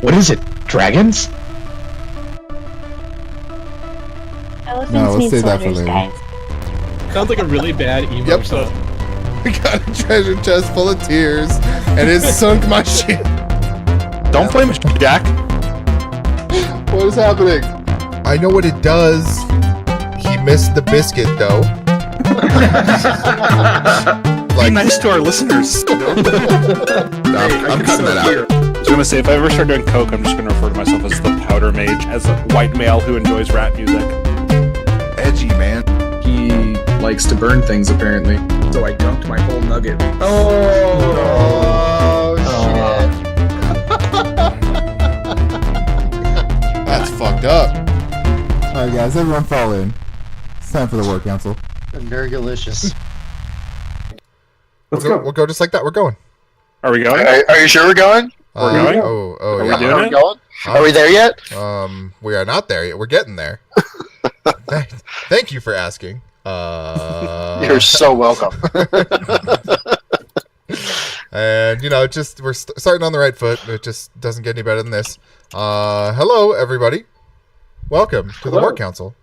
What is it? Dragons? Elephants No, let's need save that for soldiers, later. guys. Sounds like a really bad emo Yep. song. We got a treasure chest full of tears, and it sunk my ship. Don't blame Jack. What is happening? I know what it does. He missed the biscuit, though. Be nice to our listeners. I'm cutting that out. I was gonna say, if I ever start doing coke, I'm just gonna refer to myself as the powder mage, as a white male who enjoys rap music. Edgy, man. He likes to burn things, apparently. So I dunked my whole nugget. Oh, That's fucked up. Alright guys, everyone fall in. It's time for the War Council. shit. Nergalicious. We'll go just like that. We're going. Are we going? Are you sure we're going? We're going? Oh, Are we yeah. doing Are we it? going? Are we there yet? We are not there yet. We're getting there. Thank you for asking. You're so welcome. And just we're starting on the right foot. It just doesn't get any better than this. Hello, everybody. Welcome to the War Council.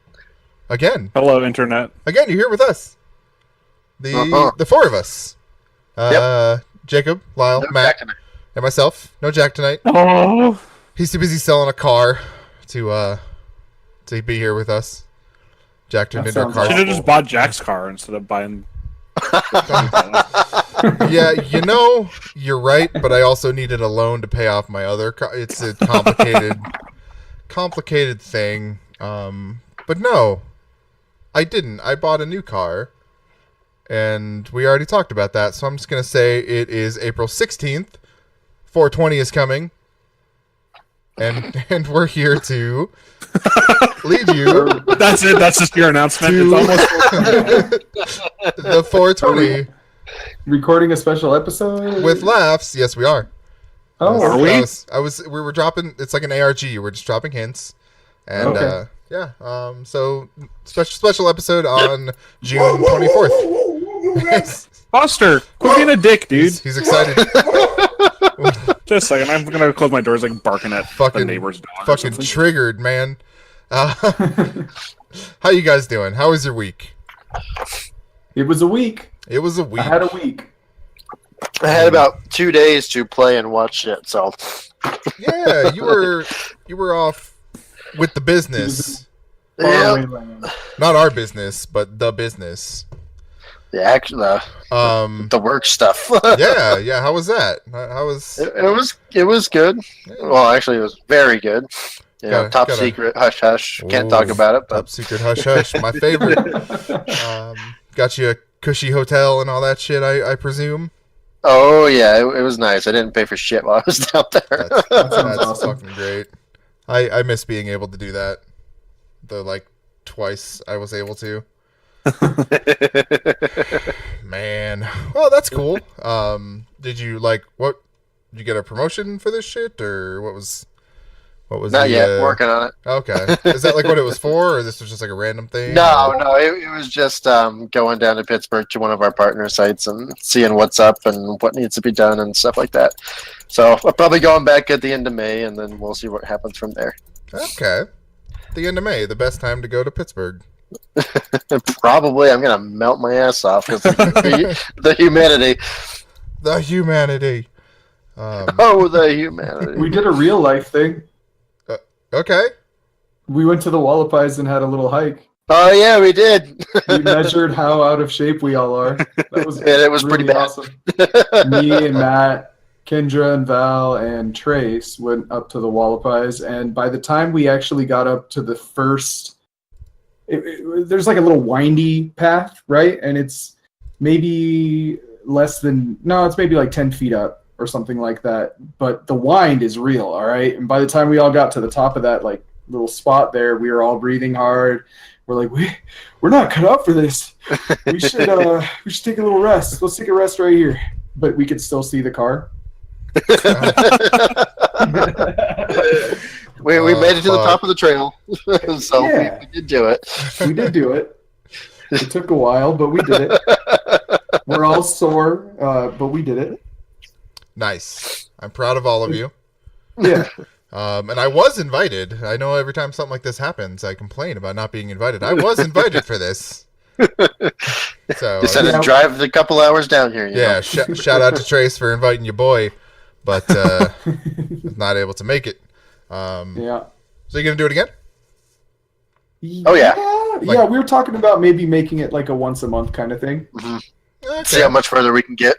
Again, Hello, internet. you're here with us. The four of us. Jacob, Lyle, Matt, and myself. No Jack tonight. Oh. He's too busy selling a car to be here with us. Jack turned into a car. Should have just bought Jack's car instead of buying. Yeah, you're right, but I also needed a loan to pay off my other car. It's a complicated thing. But no, I didn't. I bought a new car, and we already talked about that, so I'm just going to say it is April 16th. 420 is coming, and we're here to lead you. That's it. That's just your announcement. To- It's almost. The 420 Recording a special episode? with laughs. Yes, we are. Oh, Are we? We were dropping. It's like an ARG. We're just dropping hints, and Okay. so special episode on June 24th. Foster, quit being a dick, dude. He's excited. Just a second. I'm gonna close my doors, like barking at the Fucking neighbor's dog. or fucking something. triggered, man. How you guys doing? How was your week? it was a week. It was a week. I had a week. I had about 2 days to play and watch shit, so Yeah, you were off with the business. yeah. Not our business, but the business. The work stuff. Yeah. How was that? How was? It was good. Well, actually, it was very good. Top Gotta- secret, hush hush. Can't Ooh, talk about it, but Top secret hush hush, my favorite. Got you a cushy hotel and all that shit, I presume. oh yeah, it was nice. I didn't pay for shit while I was down there. That's awesome. fucking great. I miss being able to do that. Twice I was able to. Man, well, that's cool. Did you what? Did you get a promotion for this shit, or what was? Not yet. Working on it. Okay, is that what it was for, or this was just a random thing? No, it was just going down to Pittsburgh to one of our partner sites and seeing what's up and what needs to be done and stuff like that. So I'll probably going back at the end of May, and then we'll see what happens from there. Okay, the end of May, the best time to go to Pittsburgh. Probably I'm gonna melt my ass off because the humidity. The humanity. Oh, the humanity. We did a real life thing. Okay. We went to the Wallapies and had a little hike. Oh yeah, we did. We measured how out of shape we all are. That was And it was pretty bad. awesome. Me and Matt, Kendra and Val and Trace went up to the Wallapies, and by the time we actually got up to the first, there's like a little windy path, right? And it's maybe it's maybe like 10 feet up or something like that. But the wind is real, all right? And by the time we all got to the top of that little spot there, we were all breathing hard. We're like, we're not cut out for this. We should take a little rest. Let's take a rest right here. But we could still see the car. We made it to the top of the trail, so Yeah. we did do it. We did do it. It took a while, but we did it. We're all sore, but we did it. Nice. I'm proud of all of you. Yeah. And I was invited. I know every time something like this happens, I complain about not being invited. I was invited for this. So Just had to drive a couple hours down here. You know? shout out to Trace for inviting your boy, but was not able to make it. Yeah. So you gonna do it again? Oh, yeah. Yeah, we were talking about maybe making it like a once a month kind of thing. Okay. See how much further we can get.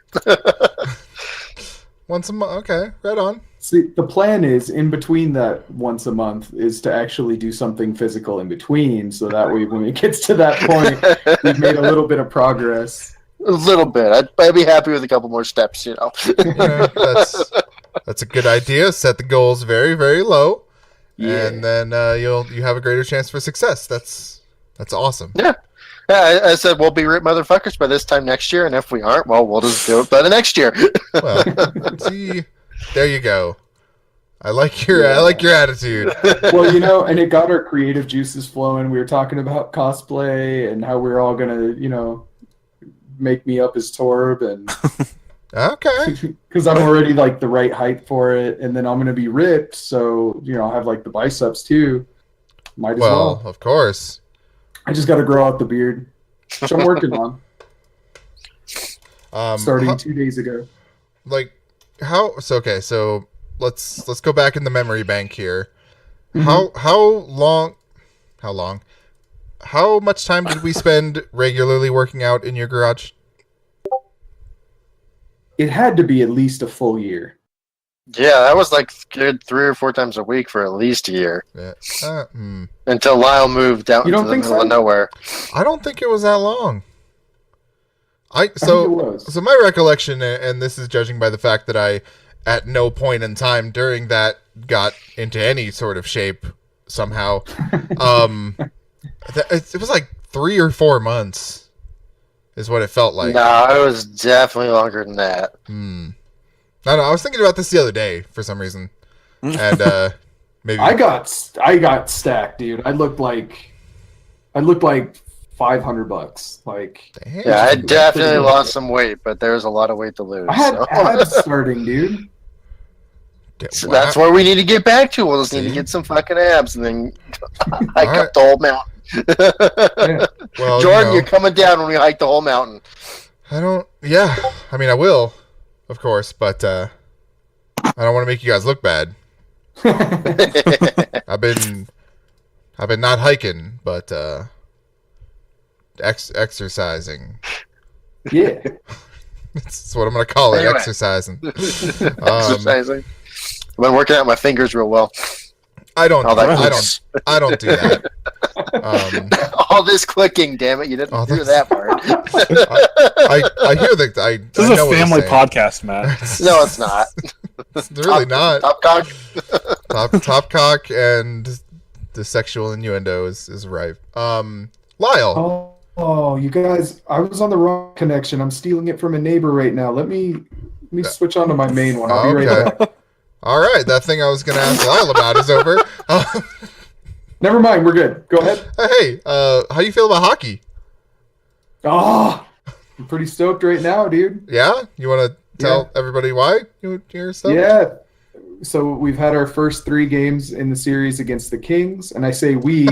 Once a month. Okay, right on. See, the plan is in between that once a month is to actually do something physical in between, so that way when it gets to that point, we've made a little bit of progress. A little bit. I'd be happy with a couple more steps, you know. Yeah, that's a good idea. Set the goals very, very low, and then you have a greater chance for success. That's awesome. Yeah. Yeah, I said we'll be rip motherfuckers by this time next year, and if we aren't, well, we'll just do it by the next year. Well, see, there you go. I like your attitude. Well, you know, and it got our creative juices flowing. We were talking about cosplay and how we're all gonna, you know, make me up as Torb, and Okay. because I'm already like the right height for it, and then I'm gonna be ripped, so you know I'll have like the biceps too. Might as well. Of course. I just got to grow out the beard, which I'm working on. Starting 2 days ago. Like how? So okay. So let's go back in the memory bank here. Mm-hmm. How long? How much time did we spend regularly working out in your garage? It had to be at least a full year. Yeah, that was like good 3 or 4 times a week for at least a year. Yeah. Until Lyle moved out You into don't the think middle so? of nowhere. I don't think it was that long. I think it was. So my recollection, and this is judging by the fact that I, at no point in time during that, got into any sort of shape somehow. It was like 3 or 4 months, is what it felt like. No, it was definitely longer than that. I don't know. I was thinking about this the other day for some reason, and maybe I got stacked, dude. I looked like $500. Like Damn. Yeah, I definitely lost some weight, but there was a lot of weight to lose. I had so. abs starting, dude. So that's where we need to get back to. We'll just need to See? get some fucking abs and then hike All right. up the whole mountain. Yeah. Well, Jordan, you're coming down when we hike the whole mountain. Yeah, I mean, I will, of course, but I don't want to make you guys look bad. I've been not hiking, but exercising. Yeah. That's what I'm gonna call it. Anyway. Exercising. Exercising. I've been working out my fingers real well. I don't All do that. All this clicking, damn it! You didn't Oh, do that's- that part. I hear that. This is I know a what you're family saying. podcast, Matt. No, it's not. It's really not. Top cock. Top cock and the sexual innuendo is rife. Lyle. Oh, you guys! I was on the wrong connection. I'm stealing it from a neighbor right now. Let me switch on to my main one. I'll be right Okay. back. All right, that thing I was gonna ask Lyle about is over. Never mind. We're good. Go ahead. Hey, how do you feel about hockey? Oh, I'm pretty stoked right now, dude. Yeah, you want to tell everybody why you're stoked? Yeah. So we've had our first 3 games in the series against the Kings, and I say we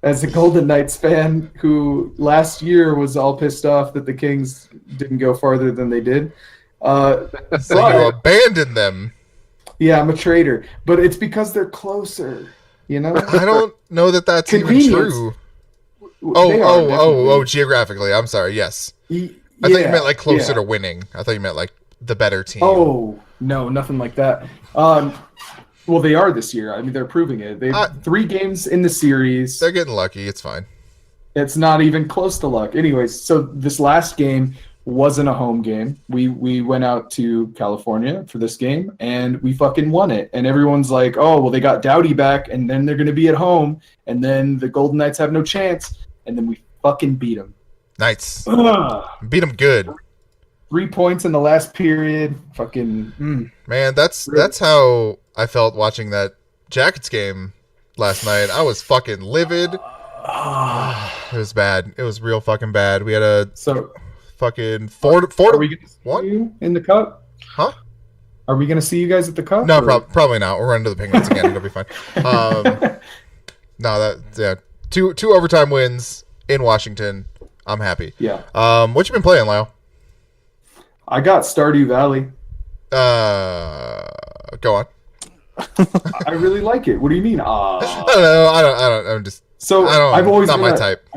as a Golden Knights fan who last year was all pissed off that the Kings didn't go farther than they did. So you But, abandoned them. yeah, I'm a traitor, but it's because they're closer. You know, I don't know that that's even Convenience. true. They are, Oh, geographically. I'm sorry. Yes. definitely. I thought you meant like closer yeah. to winning. I thought you meant like the better team. Oh no, nothing like that. Well, they are this year. I mean, they're proving it. They have 3 games in the series. They're getting lucky. It's fine. It's not even close to luck. Anyways, so this last game wasn't a home game. We went out to California for this game, and we fucking won it. And everyone's like, oh, well, they got Doughty back, and then they're going to be at home, and then the Golden Knights have no chance. And then we fucking beat them. Nice. Beat them good. 3 points in the last period. Fucking. Man, that's how I felt watching that Jackets game last night. I was fucking livid. It was bad. It was real fucking bad. We had a So fucking four are we to going to one. see you in the cup? Huh? Are we gonna see you guys at the cup? No, or- probably not. We'll run to the Penguins again. It'll be fine. No, two overtime wins in Washington. I'm happy. Yeah. What you been playing, Lyle? I got Stardew Valley. Go on. I really like it. What do you mean? I don't know. I don't. I'm just. So I don't. I've always not been my a- type.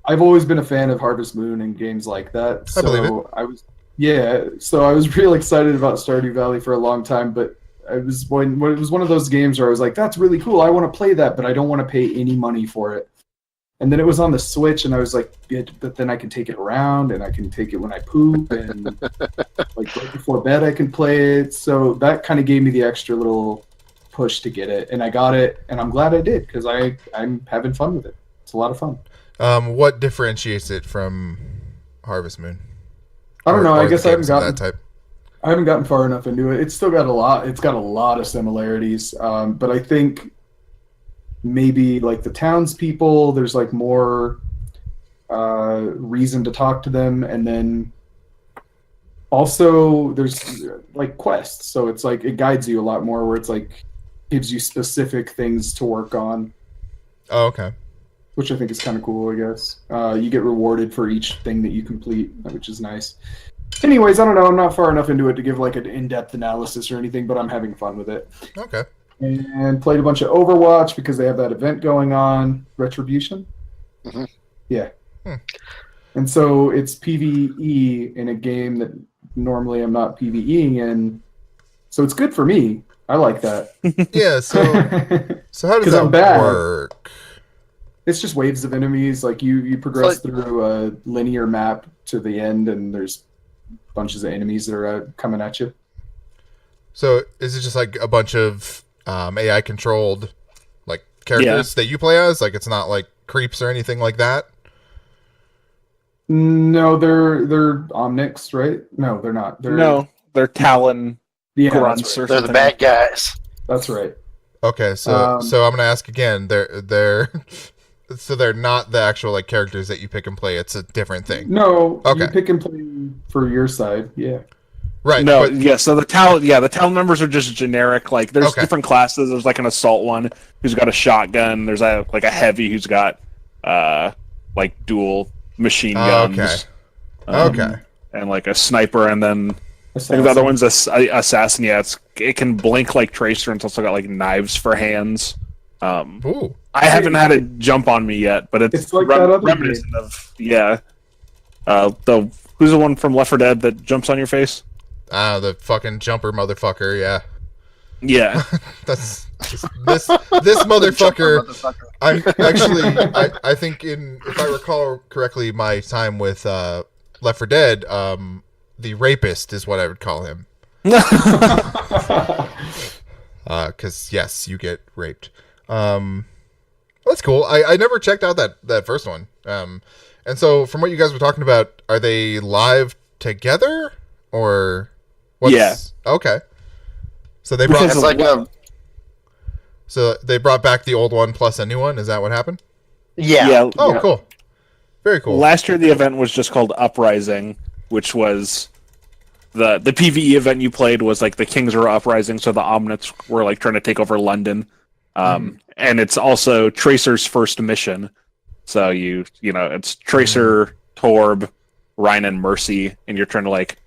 I've always been a fan of Harvest Moon and games like that. So I believe it. So I was real excited about Stardew Valley for a long time, but it was when it was one of those games where I was like, that's really cool. I want to play that, but I don't want to pay any money for it. And then it was on the Switch, and I was like, but then I can take it around, and I can take it when I poop, and like right before bed I can play it. So that kind of gave me the extra little push to get it, and I got it, and I'm glad I did because I'm having fun with it. It's a lot of fun. What differentiates it from Harvest Moon? I don't know. I guess I haven't games of gotten that type. I haven't gotten far enough into it. It's still got a lot. It's got a lot of similarities, but I think maybe like the townspeople, there's like more reason to talk to them, and then also there's like quests. So it's like it guides you a lot more, where it's like gives you specific things to work on, Oh, okay. which I think is kind of cool. I guess you get rewarded for each thing that you complete, which is nice. Anyways, I don't know. I'm not far enough into it to give like an in-depth analysis or anything, but I'm having fun with it. Okay. And played a bunch of Overwatch because they have that event going on, Retribution. Mhm. Yeah. Hmm. And so it's PvE in a game that normally I'm not PvEing in. So it's good for me. I like that. Yeah. So how does 'Cause that I'm bad. work? It's just waves of enemies. Like you progress It's through a linear map to the end, and there's bunches of enemies that are coming at you. So is it just like a bunch of AI controlled like characters that you play as? Like it's not like creeps or anything like that? No, they're Omnics, right? No, they're not. They're Talon Yeah, grunts that's right. or They're the something. bad guys. That's right. Okay, so Um, I'm gonna ask again. They're so they're not the actual like characters that you pick and play. It's a different thing, No, Okay. you pick and play for your side. Yeah. right? No, but- yeah. So the Talon members are just generic. Like there's Okay. different classes. There's like an assault one who's got a shotgun. There's a heavy who's got like dual machine guns. Okay. um, Okay. And like a sniper, and then I think the Assassin. other one's assassin. Yeah, it can blink like Tracer, and it's also got like knives for hands. Ooh. I haven't had it jump on me yet, but it's It's like that other reminiscent of who's the one from Left 4 Dead that jumps on your face? The fucking jumper motherfucker. Yeah. Yeah. That's this motherfucker. I actually I think if I recall correctly, my time with Left 4 Dead, the rapist is what I would call him. Because yes, you get raped. That's cool. I never checked out that first one. And so from what you guys were talking about, are they live together or what's... Yeah. Okay. So they brought Because It's like a so they brought back the old one plus a new one. Is that what happened? yeah. Oh, yeah. cool. Very cool. Last year the event was just called Uprising, which was the PvE event you played was like the Kings were uprising, so the Omnics were like trying to take over London. And it's also Tracer's first mission. So you know, it's Tracer, Torb, Ryan, and Mercy, and you're trying to like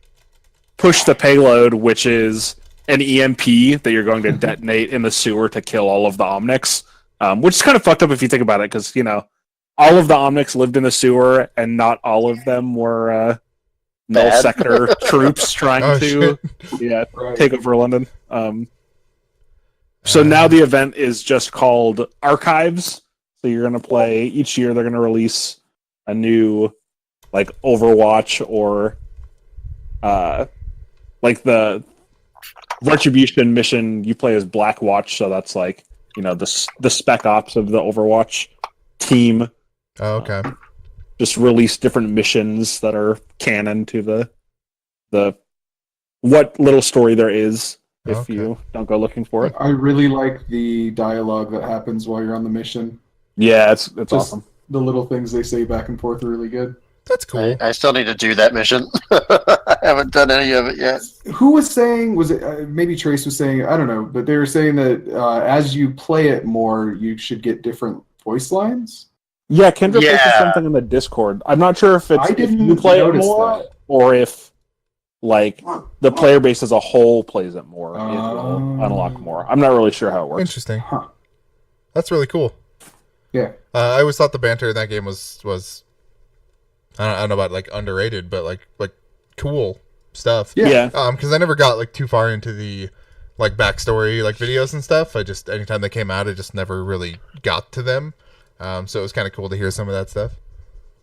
push the payload, which is an EMP that you're going to detonate in the sewer to kill all of the Omnics. Which is kind of fucked up if you think about it, because you know, all of the Omnics lived in the sewer, and not all of them were null Bad. sector troops trying Oh, to shit. Right. take over London. So now the event is just called Archives. So you're gonna play each year. They're gonna release a new like Overwatch or like the Retribution mission. You play as Black Watch, so that's like, you know, the spec ops of the Overwatch team. Oh, okay. Just release different missions that are canon to the what little story there is if Okay. you don't go looking for it. I really like the dialogue that happens while you're on the mission. Yeah, it's Just awesome. the little things they say back and forth are really good. That's cool. I still need to do that mission. I haven't done any of it yet. Who was saying? Was it maybe Trace was saying? I don't know, but they were saying that as you play it more, you should get different voice lines. Yeah, Kendra posted Yeah. something in the Discord. I'm not sure if it's I if didn't you play it notice more that. or if like the player base as a whole plays it more. It will Oh. unlock more. I'm not really sure how it works. Interesting. Huh. That's really cool. Yeah. I always thought the banter in that game was I don't know about like underrated, but like cool stuff. Yeah. Because I never got like too far into the like backstory like videos and stuff. I just anytime they came out, I just never really got to them. So it was kind of cool to hear some of that stuff.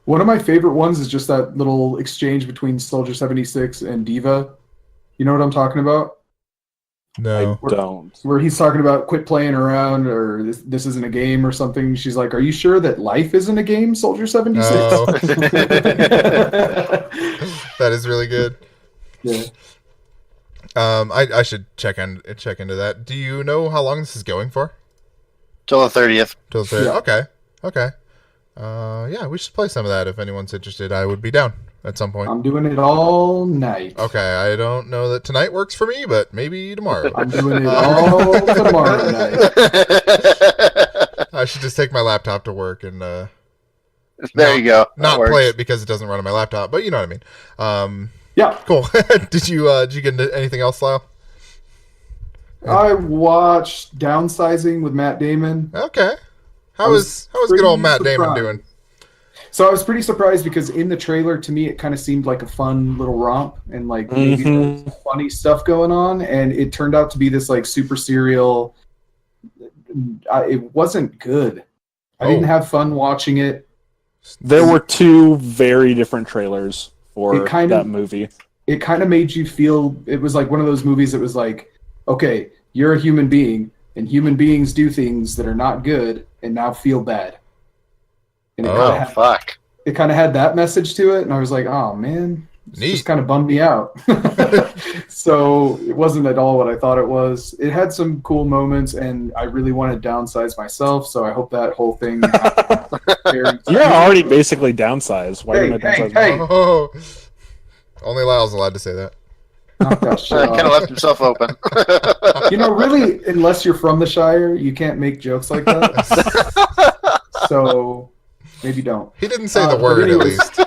One of my favorite ones is just that little exchange between Soldier 76 and Diva. You know what I'm talking about? No. I don't. Where he's talking about quit playing around or this isn't a game or something. She's like, "Are you sure that life isn't a game, Soldier 76?" Oh. That is really good. Yeah. I should check into that. Do you know how long this is going for? Till the 30th. Till the 30th? Yeah. Okay. Yeah, we should play some of that if anyone's interested. I would be down at some point. I'm doing it all night. Okay, I don't know that tonight works for me, but maybe tomorrow. I'm doing it all tomorrow night. I should just take my laptop to work and There you go. That not works. play it because it doesn't run on my laptop, but you know what I mean. Yeah. Cool. Did you get into anything else, Lyle? I watched Downsizing with Matt Damon. Okay. How I was was good old pretty Matt Damon surprised. doing? So I was pretty surprised because in the trailer, to me, it kind of seemed like a fun little romp and like maybe Mhm. there's funny stuff going on, and it turned out to be this like super serial. It wasn't good. I didn't Oh. have fun watching it. There were two very different trailers for It kind of- that movie. It kind of made you feel it was like one of those movies that was like, okay, you're a human being, and human beings do things that are not good, and now feel bad. And it Oh. kind Oh, of had fuck. it kind of had that message to it, and I was like, oh man, it Neat. just kind of bummed me out. So it wasn't at all what I thought it was. It had some cool moments, and I really want to downsize myself, so I hope that whole thing very- You're already basically downsized. Why are you Hey, not hey, downsized? hey. Oh. Only Lyle's allowed to say that. Knock that shit Kind of off. left himself open. You know, really, unless you're from the Shire, you can't make jokes like that. So maybe don't. He didn't say the but word, at anyways. least.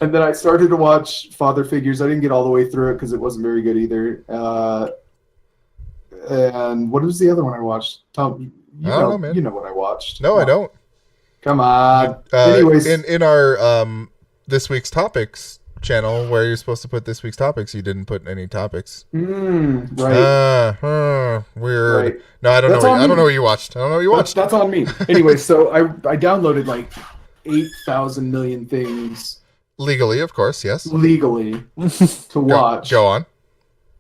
And then I started to watch Father Figures. I didn't get all the way through it because it wasn't very good either. And what was the other one I watched? Tom, I don't know, man. You know what I watched. No, I don't. Come on. Anyways, in our this week's topics channel, where you're supposed to put this week's topics, you didn't put any topics. right. Weird. Right. No, I don't That's know. on I don't me. know what you watched. I don't know what you watched. That's on me. Anyway, so I downloaded like 8,000 million things Legally, of course. Yes. legally to watch. Go on.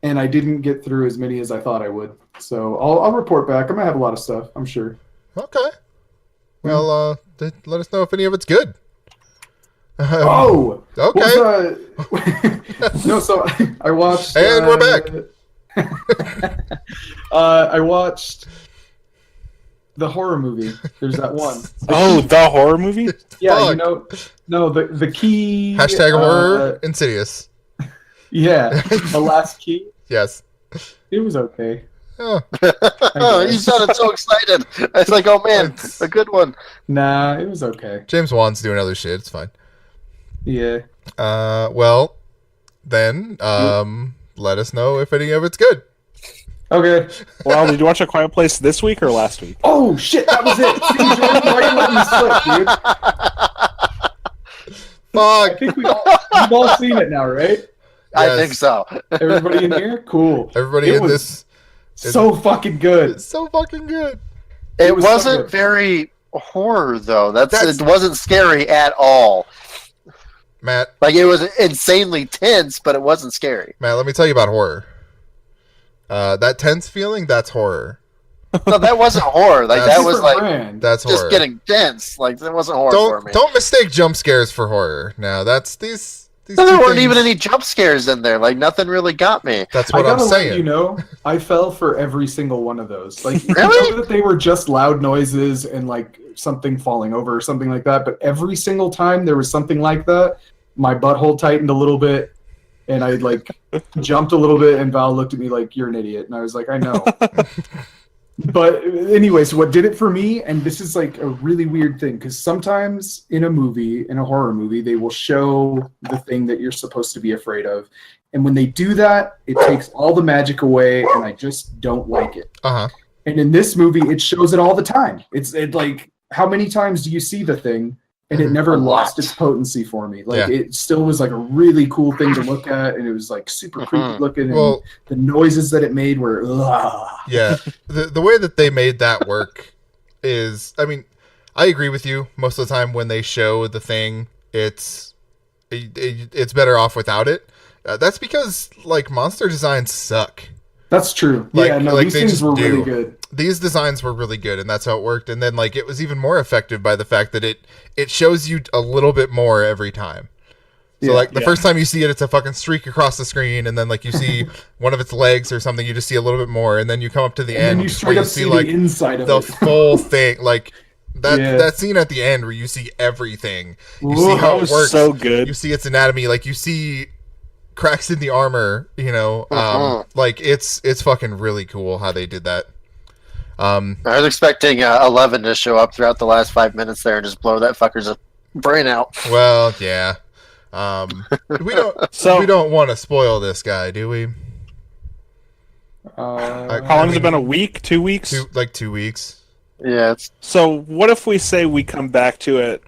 And I didn't get through as many as I thought I would. So I'll report back. I'm gonna have a lot of stuff, I'm sure. Okay. Well, let us know if any of it's good. Oh, Okay. No, so I watched. And we're back. I watched the horror movie. There's that one. Oh, the horror movie? Yeah, Fuck. you know, no, the key. Hashtag horror Insidious. Yeah, the last key. Yes. It was okay. Oh, Oh, you sounded so excited. I was like, oh man, a good one. Nah, it was okay. James Wan's doing other shit. It's fine. Yeah. Well, then, let us know if any of it's good. Okay. Well, did you watch A Quiet Place this week or last week? Oh shit, that was it. See, Jordan, why are you letting me slip, dude? I Fuck. think we've all seen it now, right? I Yes. think so. Everybody in here? Cool. Everybody It in was this So fucking good. is so fucking good. It was so wasn't good. very horror though. That's- It wasn't scary at all. Matt, Like it was insanely tense, but it wasn't scary. let me tell you about horror. That tense feeling, that's horror. No, that wasn't horror. Like That's that was Different like brand. That's just horror. getting tense. Like that wasn't horror for me. Don't mistake jump scares for horror. Now, these There two weren't things- even any jump scares in there. Like nothing really got me. That's I what I'm gotta let saying. you know, I fell for every single one of those. Like, Really? you know that they were just loud noises and like something falling over or something like that. But every single time there was something like that, my butthole tightened a little bit, and I like jumped a little bit, and Val looked at me like, "You're an idiot," and I was like, "I know." But anyways, what did it for me, and this is like a really weird thing, because sometimes in a movie, in a horror movie, they will show the thing that you're supposed to be afraid of. And when they do that, it takes all the magic away, and I just don't like it. Uh-huh. And in this movie, it shows it all the time. It's like, how many times do you see the thing, and it never A lost lot. its potency for me? Like, Yeah. it still was like a really cool thing to look at, and it was like super creepy looking, and Well, the noises that it made were, ugh. yeah. The way that they made that work is, I mean, I agree with you. Most of the time when they show the thing, it's better off without it. That's because, like, monster designs suck. That's true. Like- Yeah, no, like these they things just were do. really good. These designs were really good, and that's how it worked. And then, like, it was even more effective by the fact that it shows you a little bit more every time. So, Yeah. like, the first time you see it, it's a fucking streak across the screen, and then, like, you see one of its legs or something, you just see a little bit more, and then you come up to the And end then you where straight you up see, see like, the inside of the it. full thing. Like, Yeah. that scene at the end where you see everything. You see Whoa, how That it was works. so good. You see its anatomy. Like, you see cracks in the armor, you know. Like, it's fucking really cool how they did that. I was expecting 11 to show up throughout the last 5 minutes there and just blow that fucker's brain out. Well, yeah. We don't want to spoil this guy, do we? Uh, How long has it been? A week? 2 weeks? 2 weeks. Yeah, it's So what if we say we come back to it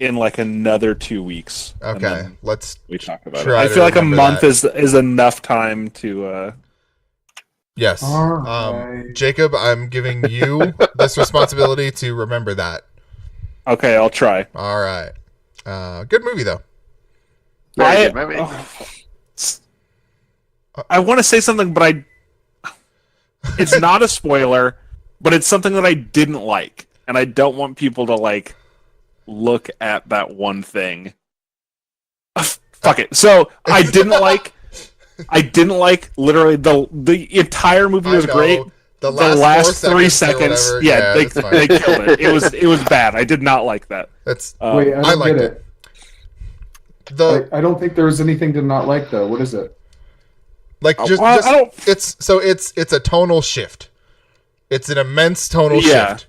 in like another 2 weeks? and Okay, then let's. we talk about it. try I to feel like a remember month that. is enough time to. Yes. Alright. Jacob, I'm giving you this responsibility to remember that. Okay, I'll try. All right. Good movie though. very good movie. I want to say something, but it's not a spoiler, but it's something that I didn't like, and I don't want people to like look at that one thing. Fuck it. So I didn't like literally the entire movie was I know. great. The The last 4 3 seconds. or seconds, whatever. yeah, that's fine. they killed it. It was bad. I did not like that. That's Wait, I I don't liked get it. it. the I don't think there was anything to not like, though. What is it? like just, Well, just I don't- it's a tonal shift. It's an immense tonal Yeah. shift.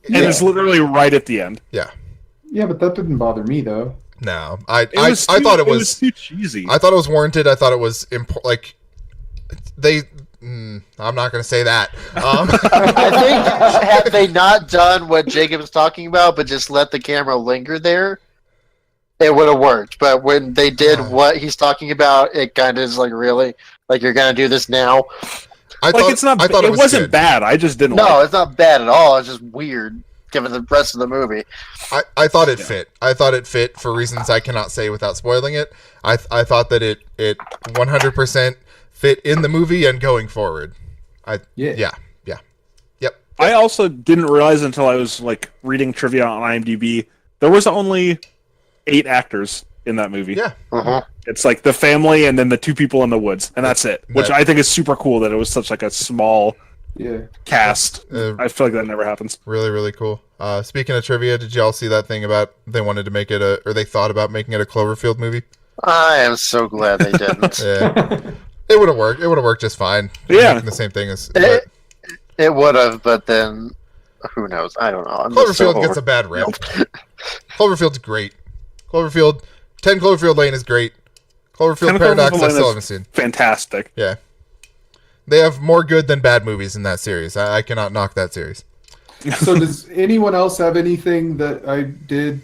And it's literally right at the end. Yeah. Yeah, but that didn't bother me, though. No, I thought it was too cheesy. I thought it was warranted. I thought it was like they. I'm not going to say that. I think had they not done what Jacob's talking about, but just let the camera linger there, it would have worked. But when they did what he's talking about, it kind of is like, really, like you're gonna do this now? I like thought it's not. I thought it was wasn't good. bad. I just didn't. No, like it's not bad at all. It's just weird given the rest of the movie. I thought it fit. I thought it fit for reasons I cannot say without spoiling it. I thought that it 100% fit in the movie and going forward. Yeah. Yep. I also didn't realize until I was like reading trivia on IMDb there was only 8 actors in that movie. Yeah. It's like the family and then the 2 people in the woods, and that's it. Which That- I think is super cool that it was such like a small Yeah. cast. I feel like that never happens. Really, really cool. Speaking of trivia, did y'all see that thing about they wanted to make it or they thought about making it a Cloverfield movie? I am so glad they didn't. Yeah. It would have worked. It would have worked just fine. Yeah. Making the same thing as. It, it would have, but then who knows? I don't know. I'm just so Cloverfield gets over- a bad rep. Cloverfield's great. 10 Cloverfield Lane is great. Cloverfield 10 Paradox, Cloverfield I Lane still is haven't seen. Fantastic. Yeah. They have more good than bad movies in that series. I cannot knock that series. So does anyone else have anything that I did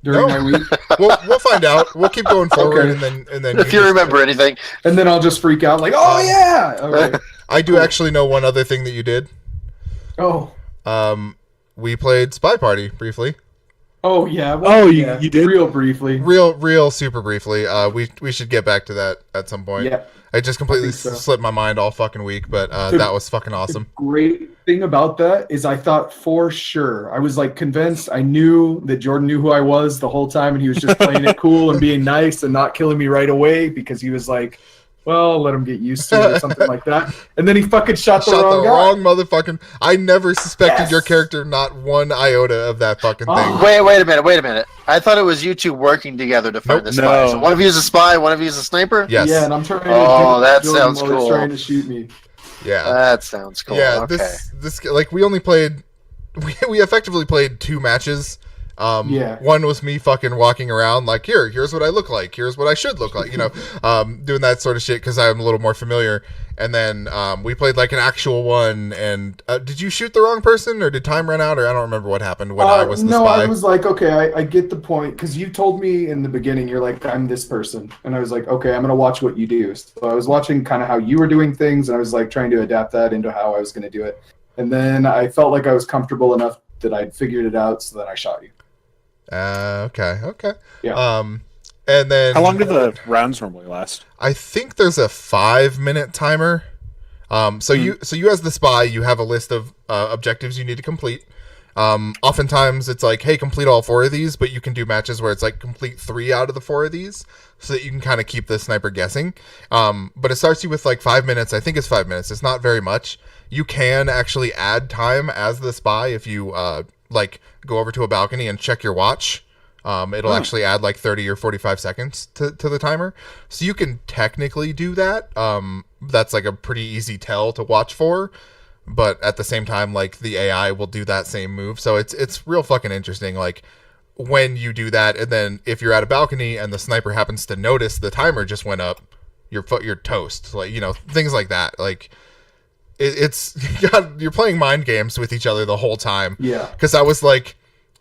during No. my week? We'll find out. We'll keep going forward, Okay. and then If you remember anything, And then I'll just freak out like, oh yeah! Okay. I do actually know one other thing that you did. Oh, We played Spy Party briefly. Oh yeah. Oh, you- yeah, you did? real briefly. Real super briefly. We should get back to that at some point. Yeah. I just completely I think so. slipped my mind all fucking week, but that was fucking awesome. The great thing about that is I thought for sure, I was like convinced, I knew that Jordan knew who I was the whole time and he was just playing it cool and being nice and not killing me right away because he was like, well, let him get used to it or something like that. And then he fucking shot the wrong guy. Motherfucking. I never suspected Yes. your character not one iota of that fucking thing. Oh. Wait a minute. I thought it was you two working together to find Nope. the spy. No. So one of you is a spy, one of you is a sniper? Yes. Yeah, and I'm trying to Oh, do that Jordan sounds while he's cool. trying to shoot me. Yeah. That sounds cool. Yeah. Okay. This like we only played. We effectively played 2 matches. Yeah. One was me fucking walking around like, here's what I look like. Here's what I should look like. Doing that sort of shit because I'm a little more familiar. And then we played like an actual one. And did you shoot the wrong person or did time run out? Or I don't remember what happened when I was the no, spy. I was like, okay, I get the point because you told me in the beginning you're like, I'm this person, and I was like, okay, I'm gonna watch what you do. So I was watching kind of how you were doing things, and I was like trying to adapt that into how I was gonna do it. And then I felt like I was comfortable enough that I'd figured it out, so then I shot you. Okay. Yeah. And then How long do the rounds normally last? I think there's a 5-minute timer. So you as the spy, you have a list of objectives you need to complete. Oftentimes it's like, hey, complete all 4 of these, but you can do matches where it's like complete 3 out of the 4 of these, so that you can kind of keep the sniper guessing. But it starts you with like 5 minutes. I think it's 5 minutes. It's not very much. You can actually add time as the spy if you like go over to a balcony and check your watch. It'll actually add like 30 or 45 seconds to the timer. So you can technically do that. That's like a pretty easy tell to watch for. But at the same time, like the AI will do that same move. So it's real fucking interesting. Like when you do that, and then if you're at a balcony and the sniper happens to notice the timer just went up, you're toast. Like, things like that. Like it's you're playing mind games with each other the whole time. Yeah. Because I was like,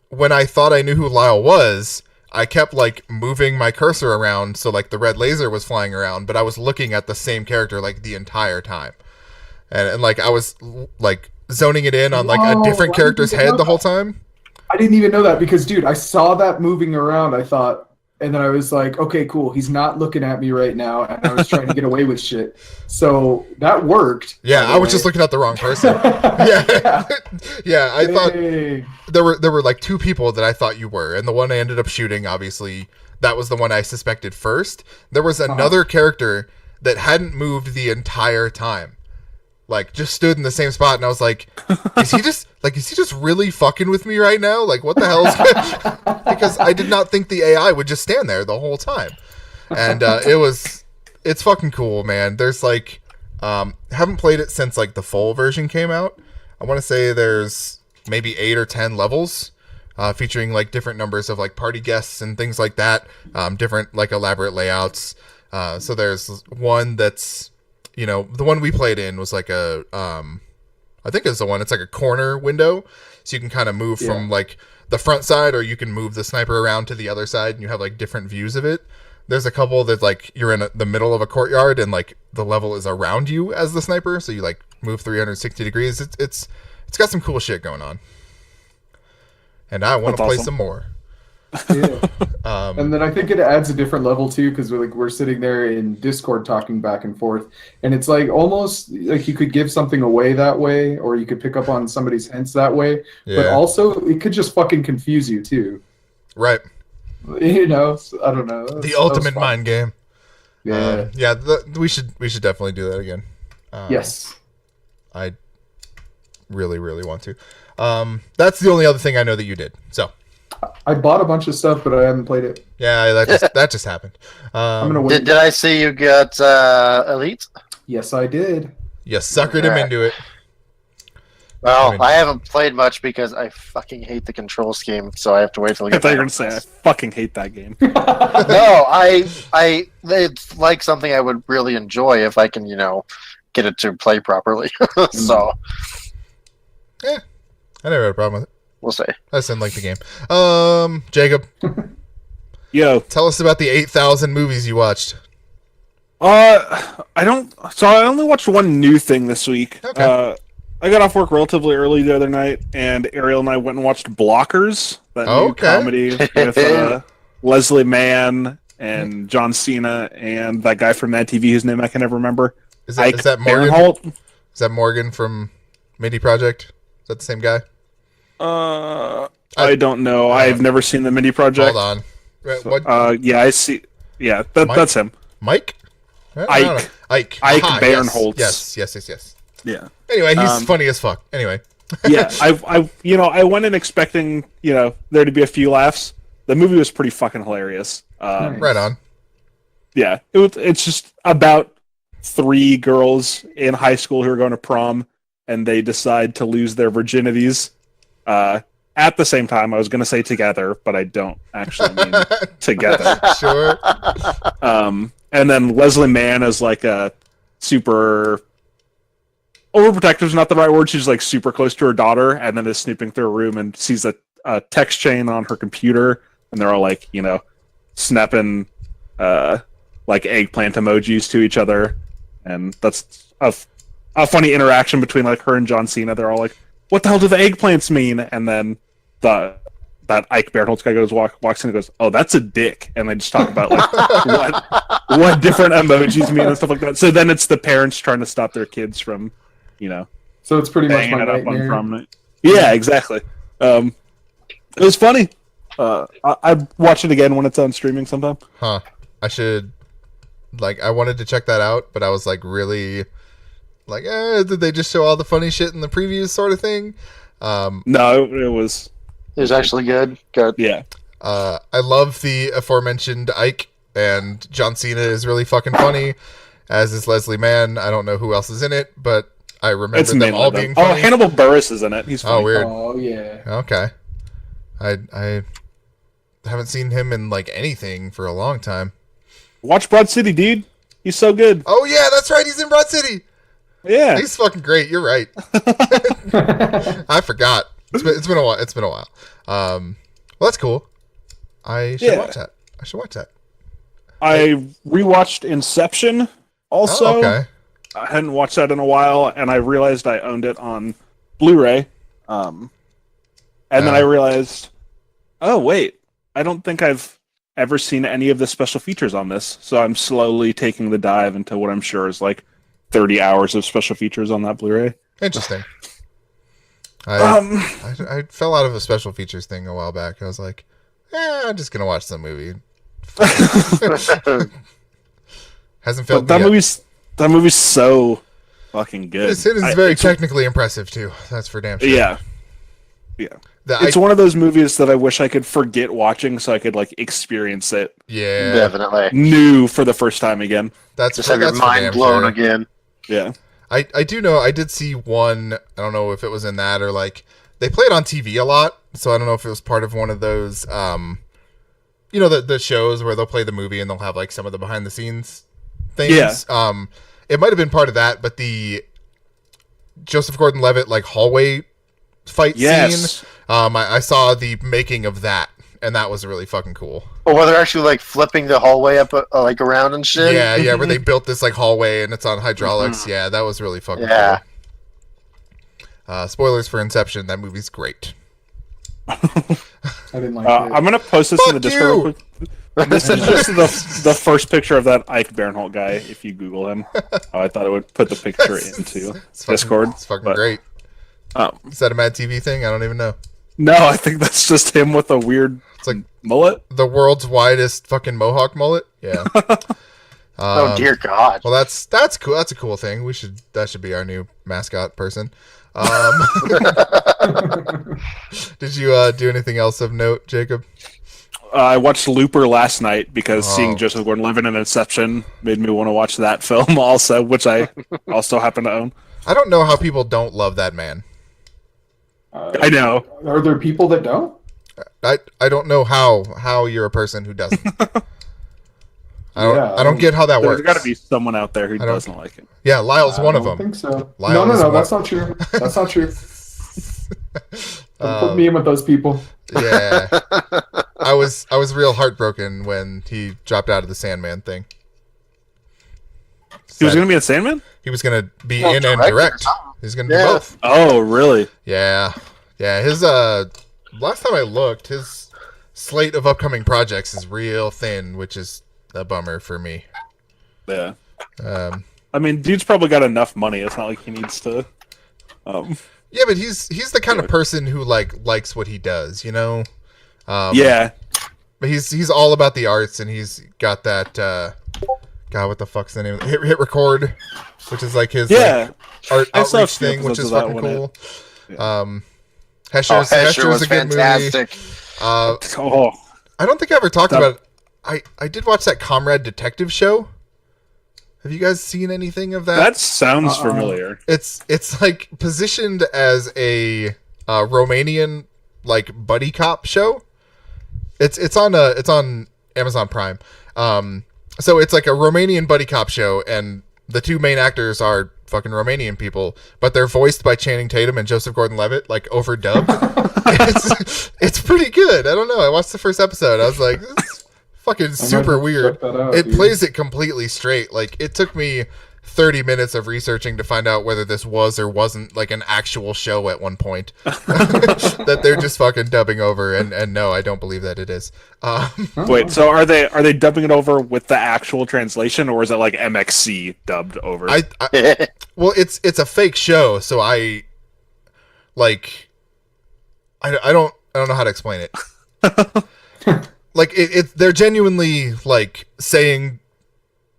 when I thought I knew who Lyle was, I kept like moving my cursor around so like the red laser was flying around, but I was looking at the same character like the entire time. And like I was like zoning it in on like a Whoa, different I character's didn't head know the whole that. time. I didn't even know that because, dude, I saw that moving around. I thought, and then I was like, okay, cool. He's not looking at me right now, and I was trying to get away with shit. So that worked. Yeah, by the I was way. just looking at the wrong person. Yeah. Yeah, I thought Hey. there were like 2 people that I thought you were, and the one I ended up shooting, obviously, that was the one I suspected first. There was another character that hadn't moved the entire time. Like just stood in the same spot, and I was like, is he just really fucking with me right now? Like, what the hell is because I did not think the AI would just stand there the whole time. And it's fucking cool, man. There's like haven't played it since like the full version came out. I want to say there's maybe 8 or 10 levels featuring like different numbers of like party guests and things like that, different like elaborate layouts. So there's one that's, the one we played in was like a, I think it's the one, it's like a corner window. So you can kind of move from like the front side, or you can move the sniper around to the other side, and you have like different views of it. There's a couple that like you're in the middle of a courtyard and like the level is around you as the sniper. So you like move 360 degrees. It's got some cool shit going on. And I want to play awesome. some more. Yeah. And then I think it adds a different level too, because we're sitting there in Discord talking back and forth, and it's like almost like you could give something away that way, or you could pick up on somebody's hints that way. But Yeah. also it could just fucking confuse you too. Right. So, I don't know. The ultimate mind game. Yeah. We should definitely do that again. Yes. I really, really want to. That's the only other thing I know that you did. So I bought a bunch of stuff, but I haven't played it. yeah, that just happened. I'm gonna wait. Did I see you got Elite? Yes, I did. You suckered him into it. Well, I haven't played much because I fucking hate the control scheme, so I have to wait till I I get thought you were back. gonna say I fucking hate that game. No, it's like something I would really enjoy if I can, get it to play properly. So Yeah, I never had a problem with it. we'll see. I just didn't like the game. Jacob, Yo, tell us about the 8,000 movies you watched. I don't. So I only watched one new thing this week. Okay. I got off work relatively early the other night, and Ariel and I went and watched Blockers, that new Okay. comedy with Leslie Mann and John Cena and that guy from Mad TV whose name I can never remember. Is that Morgan? Barinholtz? Is that Morgan from Mindy Project? Is that the same guy? I don't know. I've never seen the Mindy Project. Hold on. What? Yeah, I see. Yeah, that's him. Mike? I don't know. Ike. Ike Aha, Barinholtz. Yes. Yeah. Anyway, he's funny as fuck. Anyway. Yeah, I went in expecting, there to be a few laughs. The movie was pretty fucking hilarious. Right on. Yeah, it's just about 3 girls in high school who are going to prom, and they decide to lose their virginities. At the same time, I was going to say together, but I don't actually mean together. Sure. And then Leslie Mann is like a super overprotective is not the right word. She's like super close to her daughter, and then is snooping through a room and sees a text chain on her computer, and they're all like, snapping like eggplant emojis to each other, and that's a funny interaction between like her and John Cena. They're all like, "What the hell do the eggplants mean?" And then that Ike Barinholtz guy walks in and goes, "Oh, that's a dick," and they just talk about like what different emojis mean and stuff like that. So then it's the parents trying to stop their kids from, So it's pretty much banging my it up on nightmare. prom night. Yeah, exactly. It was funny. I'd watch it again when it's on streaming sometime. Huh. I should, I wanted to check that out, but I was really, did they just show all the funny shit in the previews sort of thing? No, it was. It was actually good. Good. Yeah. I love the aforementioned Ike, and John Cena is really fucking funny, as is Leslie Mann. I don't know who else is in it, but I remember It's them mainly all them. being funny. Oh, Hannibal Buress is in it. He's funny. Oh, weird. Oh yeah. Okay. I haven't seen him in anything for a long time. Watch Broad City, dude. He's so good. Oh yeah, that's right. He's in Broad City. Yeah. He's fucking great. You're right. I forgot. It's been a while. It's been a while. Well, that's cool. I should watch that. I rewatched Inception also. Oh, okay. I hadn't watched that in a while, and I realized I owned it on Blu-ray. And then I realized, oh, wait, I don't think I've ever seen any of the special features on this. So I'm slowly taking the dive into what I'm sure is 30 hours of special features on that Blu-ray. Interesting. I fell out of a special features thing a while back. I was like, I'm just gonna watch the movie. Hasn't felt That movie's so fucking good. It is very technically impressive too. That's for damn sure. Yeah. It's one of those movies that I wish I could forget watching so I could experience it Yeah, Definitely. new for the first time again. That's Just have your that's for mind damn blown sure. again. Yeah. I do know I did see one. I don't know if it was in that or they play it on TV a lot. So I don't know if it was part of one of those. The shows where they'll play the movie and they'll have some of the behind the scenes things. Yeah. It might have been part of that, but the Joseph Gordon-Levitt hallway fight scene. I saw the making of that, and that was really fucking cool. Or where they're actually flipping the hallway up around and shit. Yeah, where they built this hallway and it's on hydraulics. Mm-hmm. Yeah, that was really fucking Yeah. cool. Spoilers for Inception. That movie's great. I didn't like it. I'm gonna post this in the Fuck Discord you! real quick. This is just the first picture of that Ike Barinholtz guy. If you Google him, I thought I would put the picture into It's fucking, Discord. It's fucking but- great. Um, Is that a Mad TV thing? I don't even know. no, I think that's just him with a weird It's mullet. the world's widest fucking mohawk mullet. Yeah. Oh dear God. Well, that's cool. That's a cool thing. That should be our new mascot person. Did you do anything else of note, Jacob? I watched Looper last night because seeing Oh. Joseph Gordon-Levitt in Inception made me want to watch that film also, which I also happen to own. I don't know how people don't love that man. I know. Are there people that don't? I don't know how you're a person who doesn't. Yeah, I don't get how that There's works. got to be someone out there who don't- doesn't like it. Yeah, Lyle's one I of don't them. think so. Lyle No, is one- that's not true. That's not true. Don't put me in with those people. Yeah. I was real heartbroken when he dropped out of the Sandman thing. He was Sad. going to be in Sandman? He was gonna be Well, in and direct or direct. something. He's gonna do Yeah. both. Oh, really? Yeah. His last time I looked, his slate of upcoming projects is real thin, which is a bummer for me. Yeah. Um, I mean, dude's probably got enough money. It's not like he needs to. yeah, but he's the kind of person who likes what he does, you know. Yeah. But he's all about the arts, and he's got that. God, what the fuck's the name? Of it? Hit record, which is like his art I saw a outreach few thing, which episodes is of that fucking when cool. Yeah. Hesher's Hesher was a good fantastic. movie. Oh, I don't think I ever talked That- about it. I did watch that Comrade Detective show. Have you guys seen anything of that? that sounds familiar. It's like positioned as a Romanian like buddy cop show. It's on Amazon Prime. So it's like a Romanian buddy cop show, and the two main actors are fucking Romanian people, but they're voiced by Channing Tatum and Joseph Gordon-Levitt, like overdubbed. it's pretty good. I don't know. I watched the first episode. I was like, this is fucking super weird. check that out, It dude. plays it completely straight. Like, it took me 30 minutes of researching to find out whether this was or wasn't like an actual show at one point that they're just fucking dubbing over, and no, I don't believe that it is. Wait, so are they dubbing it over with the actual translation, or is it like MXC dubbed over? Well, it's a fake show, so I don't know how to explain it. Like they're genuinely like saying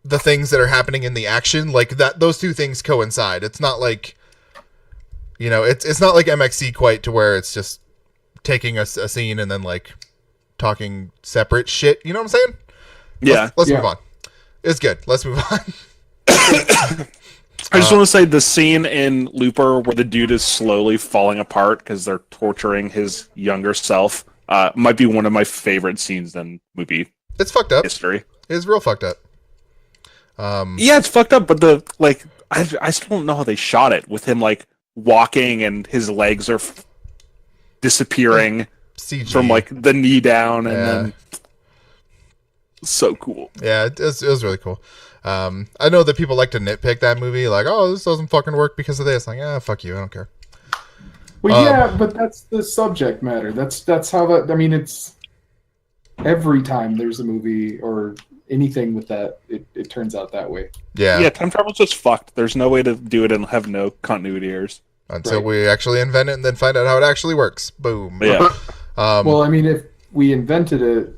the things that are happening in the action, like that. Those two things coincide. It's not like, you know, it's not like MXC quite to where it's just taking a scene and then like talking separate shit. You know what I'm saying? yeah. Let's Yeah. move on. It's good. Let's move on. I just want to say the scene in Looper where the dude is slowly falling apart because they're torturing his younger self might be one of my favorite scenes in movie It's fucked up. history. It's real fucked up. Yeah, it's fucked up, but I still don't know how they shot it with him like walking and his legs are disappearing CG. from like the knee down, and Yeah. then so cool. Yeah, it was really cool. I know that people like to nitpick that movie, like, oh, this doesn't fucking work because of this. Like, fuck you, I don't care. Well, yeah, but that's the subject matter. That's how that. I mean, it's every time there's a movie or anything with that, it turns out that way. Yeah, time travel's just fucked. There's no way to do it and have no continuity errors. Until Right. we actually invent it and then find out how it actually works. Boom. But yeah, Well, I mean, if we invented it,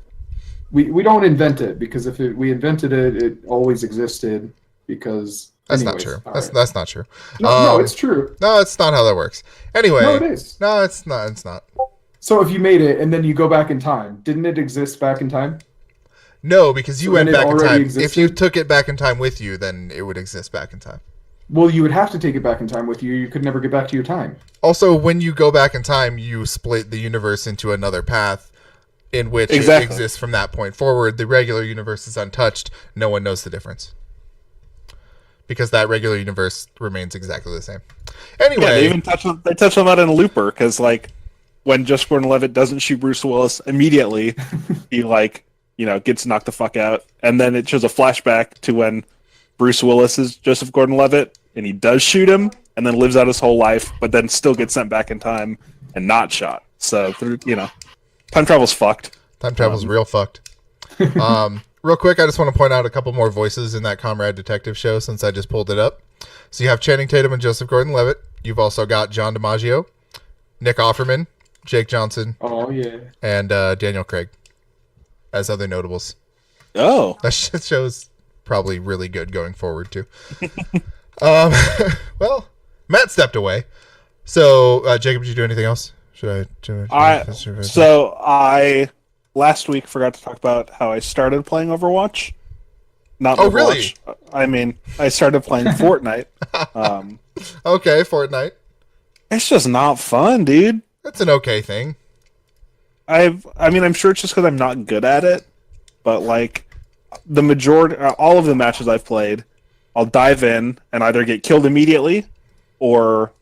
we don't invent it because if we invented it, it always existed because. That's not anyways, true. all That's right. that's not true. No, it's true. No, it's not how that works. Anyway, No, it is. No, it's not. It's not. So if you made it and then you go back in time, didn't it exist back in time? No, because you So went then it back in already time. existed? If you took it back in time with you, then it would exist back in time. Well, you would have to take it back in time with you. You could never get back to your time. Also, when you go back in time, you split the universe into another path in which Exactly. it exists from that point forward. The regular universe is untouched. No one knows the difference. Because that regular universe remains exactly the same. Anyway, yeah. They even touch on that in Looper because like when Joseph Gordon-Levitt doesn't shoot Bruce Willis immediately, he like gets knocked the fuck out, and then it shows a flashback to when Bruce Willis is Joseph Gordon-Levitt and he does shoot him and then lives out his whole life, but then still gets sent back in time and not shot. So time travel's fucked. time travel's real fucked. Real quick, I just want to point out a couple more voices in that Comrade Detective show since I just pulled it up. So you have Channing Tatum and Joseph Gordon-Levitt. You've also got John DiMaggio, Nick Offerman, Jake Johnson, Oh yeah. and Daniel Craig as other notables. Oh, That show's probably really good going forward too. Well, Matt stepped away. So Jacob, did you do anything else? I last week forgot to talk about how I started playing Overwatch. Not Oh, Overwatch. really? I mean, I started playing Fortnite. Okay, Fortnite. It's just not fun, dude. That's an okay thing. I mean, I'm sure it's just because I'm not good at it, but like the majority, all of the matches I've played, I'll dive in and either get killed immediately or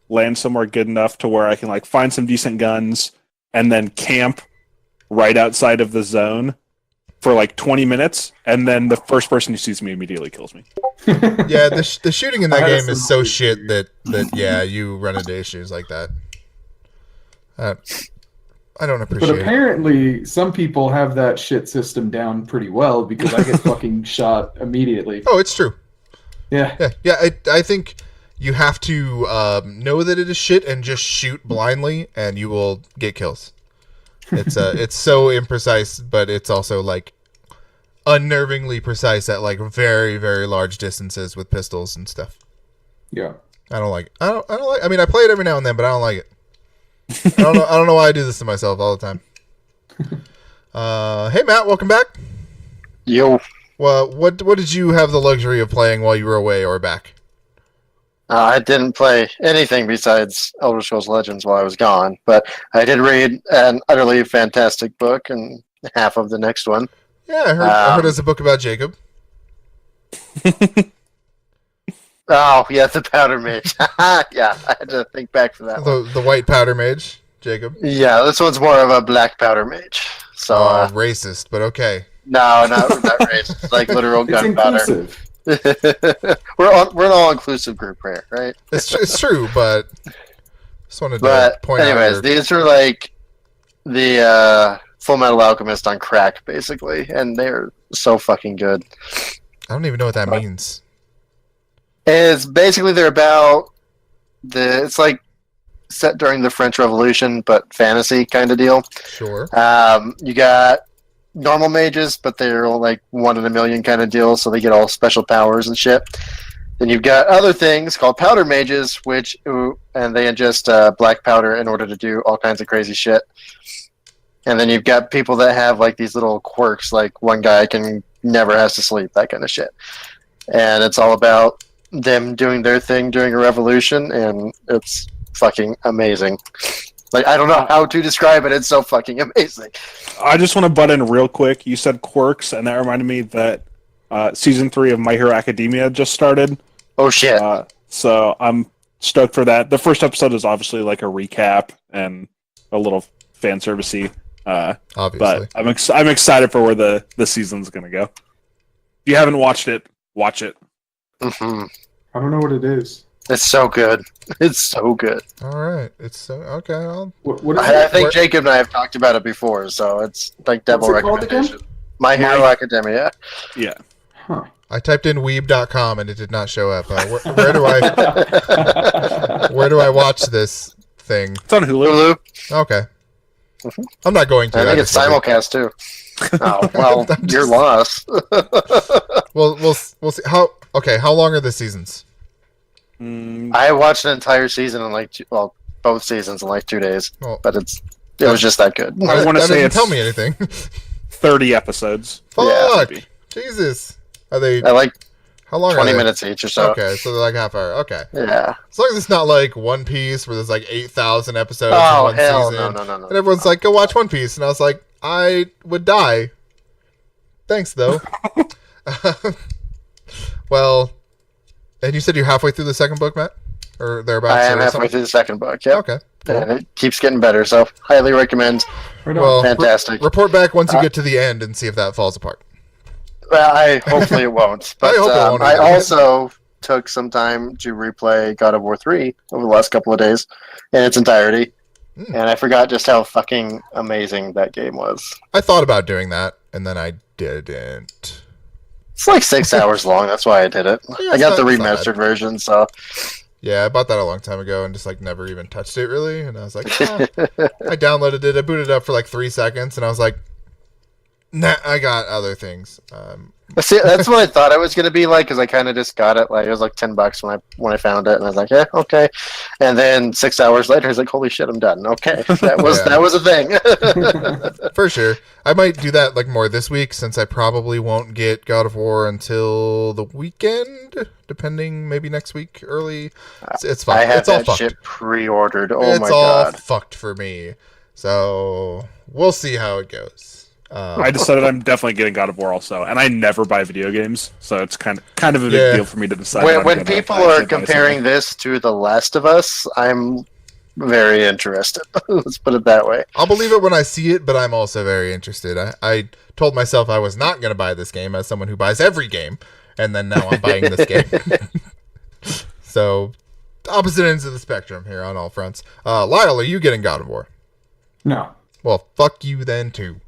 land somewhere good enough to where I can like find some decent guns and then camp right outside of the zone for like 20 minutes, and then the first person who sees me immediately kills me. Yeah, the shooting in that I had game a is so similar shit that yeah, you run into issues like that. I don't But appreciate it. apparently, some people have that shit system down pretty well because I get fucking shot immediately. Oh, it's true. Yeah. Yeah. I think you have to know that it is shit and just shoot blindly, and you will get kills. It's so imprecise, but it's also like unnervingly precise at like very, very large distances with pistols and stuff. Yeah. I don't like it. I don't like. I mean, I play it every now and then, but I don't like it. I don't know why I do this to myself all the time. Hey Matt, welcome back. Yo. Well, what did you have the luxury of playing while you were away or back? I didn't play anything besides Elder Scrolls Legends while I was gone, but I did read an utterly fantastic book and half of the next one. Yeah, I heard there's a book about Jacob. Oh, yeah, the Powder Mage. Yeah, I had to think back for that one. The white powder mage, Jacob. Yeah, this one's more of a black powder mage. So, Racist, but okay. no, not racist. It's like literal It's gunpowder. inclusive. We're an all-inclusive group here, right? It's true, but just wanted to But point anyways, out. these are like the Full Metal Alchemist on crack, basically, and they're so fucking good. I don't even know what that means. It's basically they're about it's like set during the French Revolution, but fantasy kind of deal. Sure. You got normal mages, but they're all like 1 in a million kind of deal, so they get all special powers and shit. Then you've got other things called powder mages, and they ingest black powder in order to do all kinds of crazy shit. And then you've got people that have like these little quirks, like one guy never has to sleep, that kind of shit. And it's all about them doing their thing during a revolution, and it's fucking amazing. Like, I don't know how to describe it. It's so fucking amazing. I just want to butt in real quick. You said quirks, and that reminded me that season 3 of My Hero Academia just started. Oh shit! So I'm stoked for that. The first episode is obviously like a recap and a little fan servicey. Obviously. But I'm excited for where the season's gonna go. If you haven't watched it, watch it. Hmm. I don't know what it is. It's so good. It's so good. All right. It's so okay. What is I it? think Jacob and I have talked about it before, so it's like double What's it called recommendation. again? My Hero Academia. Yeah. Huh. I typed in weeb.com and it did not show up. Where do I watch this thing? It's on Hulu. Hulu. Okay. I'm not going to. I think it's just wondered. simulcast too. Oh well, you're lost. Well, we'll see. How long are the seasons? I watched an entire season in both seasons in like 2 days, Well, but it was just that good. I wanna that say doesn't it's- tell me anything. 30 episodes. Fuck. Yeah. Jesus. Are they? I like How long 20 are they? minutes each or so. Okay, so they're like half hour. Okay. Yeah. As long as it's not like One Piece where there's like 8,000 episodes in Oh one hell season. no. And everyone's like, go watch One Piece. And I was like, I would die. Thanks, though. Well, and you said you're halfway through the second book, Matt? Or thereabouts? I am or halfway something? through the second book. Yep. Okay. And it keeps getting better, so highly recommend. Right on. Well, Fantastic. report back once you get to the end and see if that falls apart. Well, hopefully it won't. But I hope it won't I either. also took some time to replay God of War 3 over the last couple of days in its entirety. Mm. And I forgot just how fucking amazing that game was. I thought about doing that, and then I didn't. It's like 6 hours long. That's why I did it. Yeah, I got the it's not remastered version, so Yeah, I bought that a long time ago and just like never even touched it really. And I was like, I downloaded it, I booted it up for like 3 seconds, and I was like, nah, I got other things. see, that's what I thought it was going to be like, because I kind of just got it. Like, it was like $10 when I found it, and I was like, yeah, okay. And then 6 hours later, I was like, holy shit, I'm done. Okay, that was Yeah. that was a thing. For sure. I might do that like more this week since I probably won't get God of War until the weekend, depending, maybe next week early. It's fucked. I have It's all that fucked. shit pre-ordered. Oh It's my all god. fucked for me. So we'll see how it goes. I decided I'm definitely getting God of War also, and I never buy video games, so it's kind of a big Yeah. deal for me to decide. that I'm When gonna people actually are buy comparing something. this to The Last of Us, I'm very interested. Let's put it that way. I'll believe it when I see it, but I'm also very interested. I told myself I was not going to buy this game as someone who buys every game, and then now I'm buying this game. So, opposite ends of the spectrum here on all fronts. Lyle, are you getting God of War? No. Well, fuck you then, too.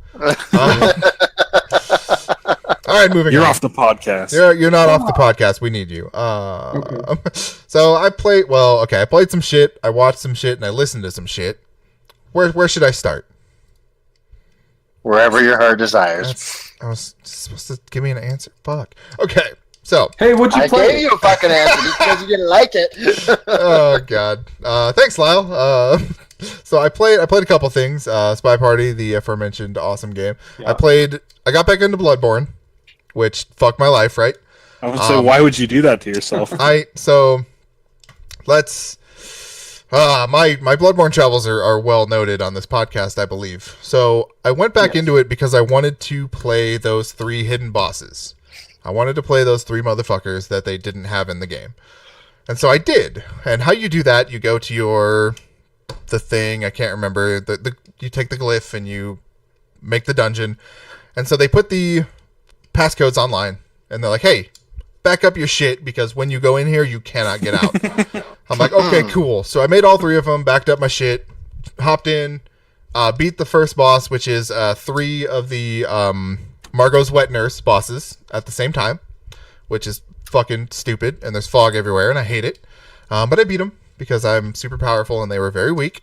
All right, moving You're on. off the podcast. You're not off the podcast. We need you. Okay. So I played. Well, okay. I played some shit. I watched some shit, and I listened to some shit. Where should I start? Wherever your heart desires. I was supposed to give me an answer. Fuck. Okay. So. Hey, what'd you I play? gave you a fucking answer just because you didn't like it. Oh God. Thanks, Lyle. So I played a couple things. Spy Party, the aforementioned awesome game. Yeah. I got back into Bloodborne, which fucked my life, right? I would say, why would you do that to yourself? My Bloodborne travels are well noted on this podcast, I believe. So I went back into it because I wanted to play those 3 hidden bosses. I wanted to play those 3 motherfuckers that they didn't have in the game. And so I did. And how you do that, you go to the thing, I can't remember, you take the glyph and you make the dungeon. And so they put the passcodes online and they're like, hey, back up your shit because when you go in here, you cannot get out. I'm like, okay, cool. So I made all 3 of them, backed up my shit, hopped in, beat the first boss, which is 3 of the Margot's Wet Nurse bosses at the same time, which is fucking stupid, and there's fog everywhere, and I hate it. But I beat them because I'm super powerful, and they were very weak.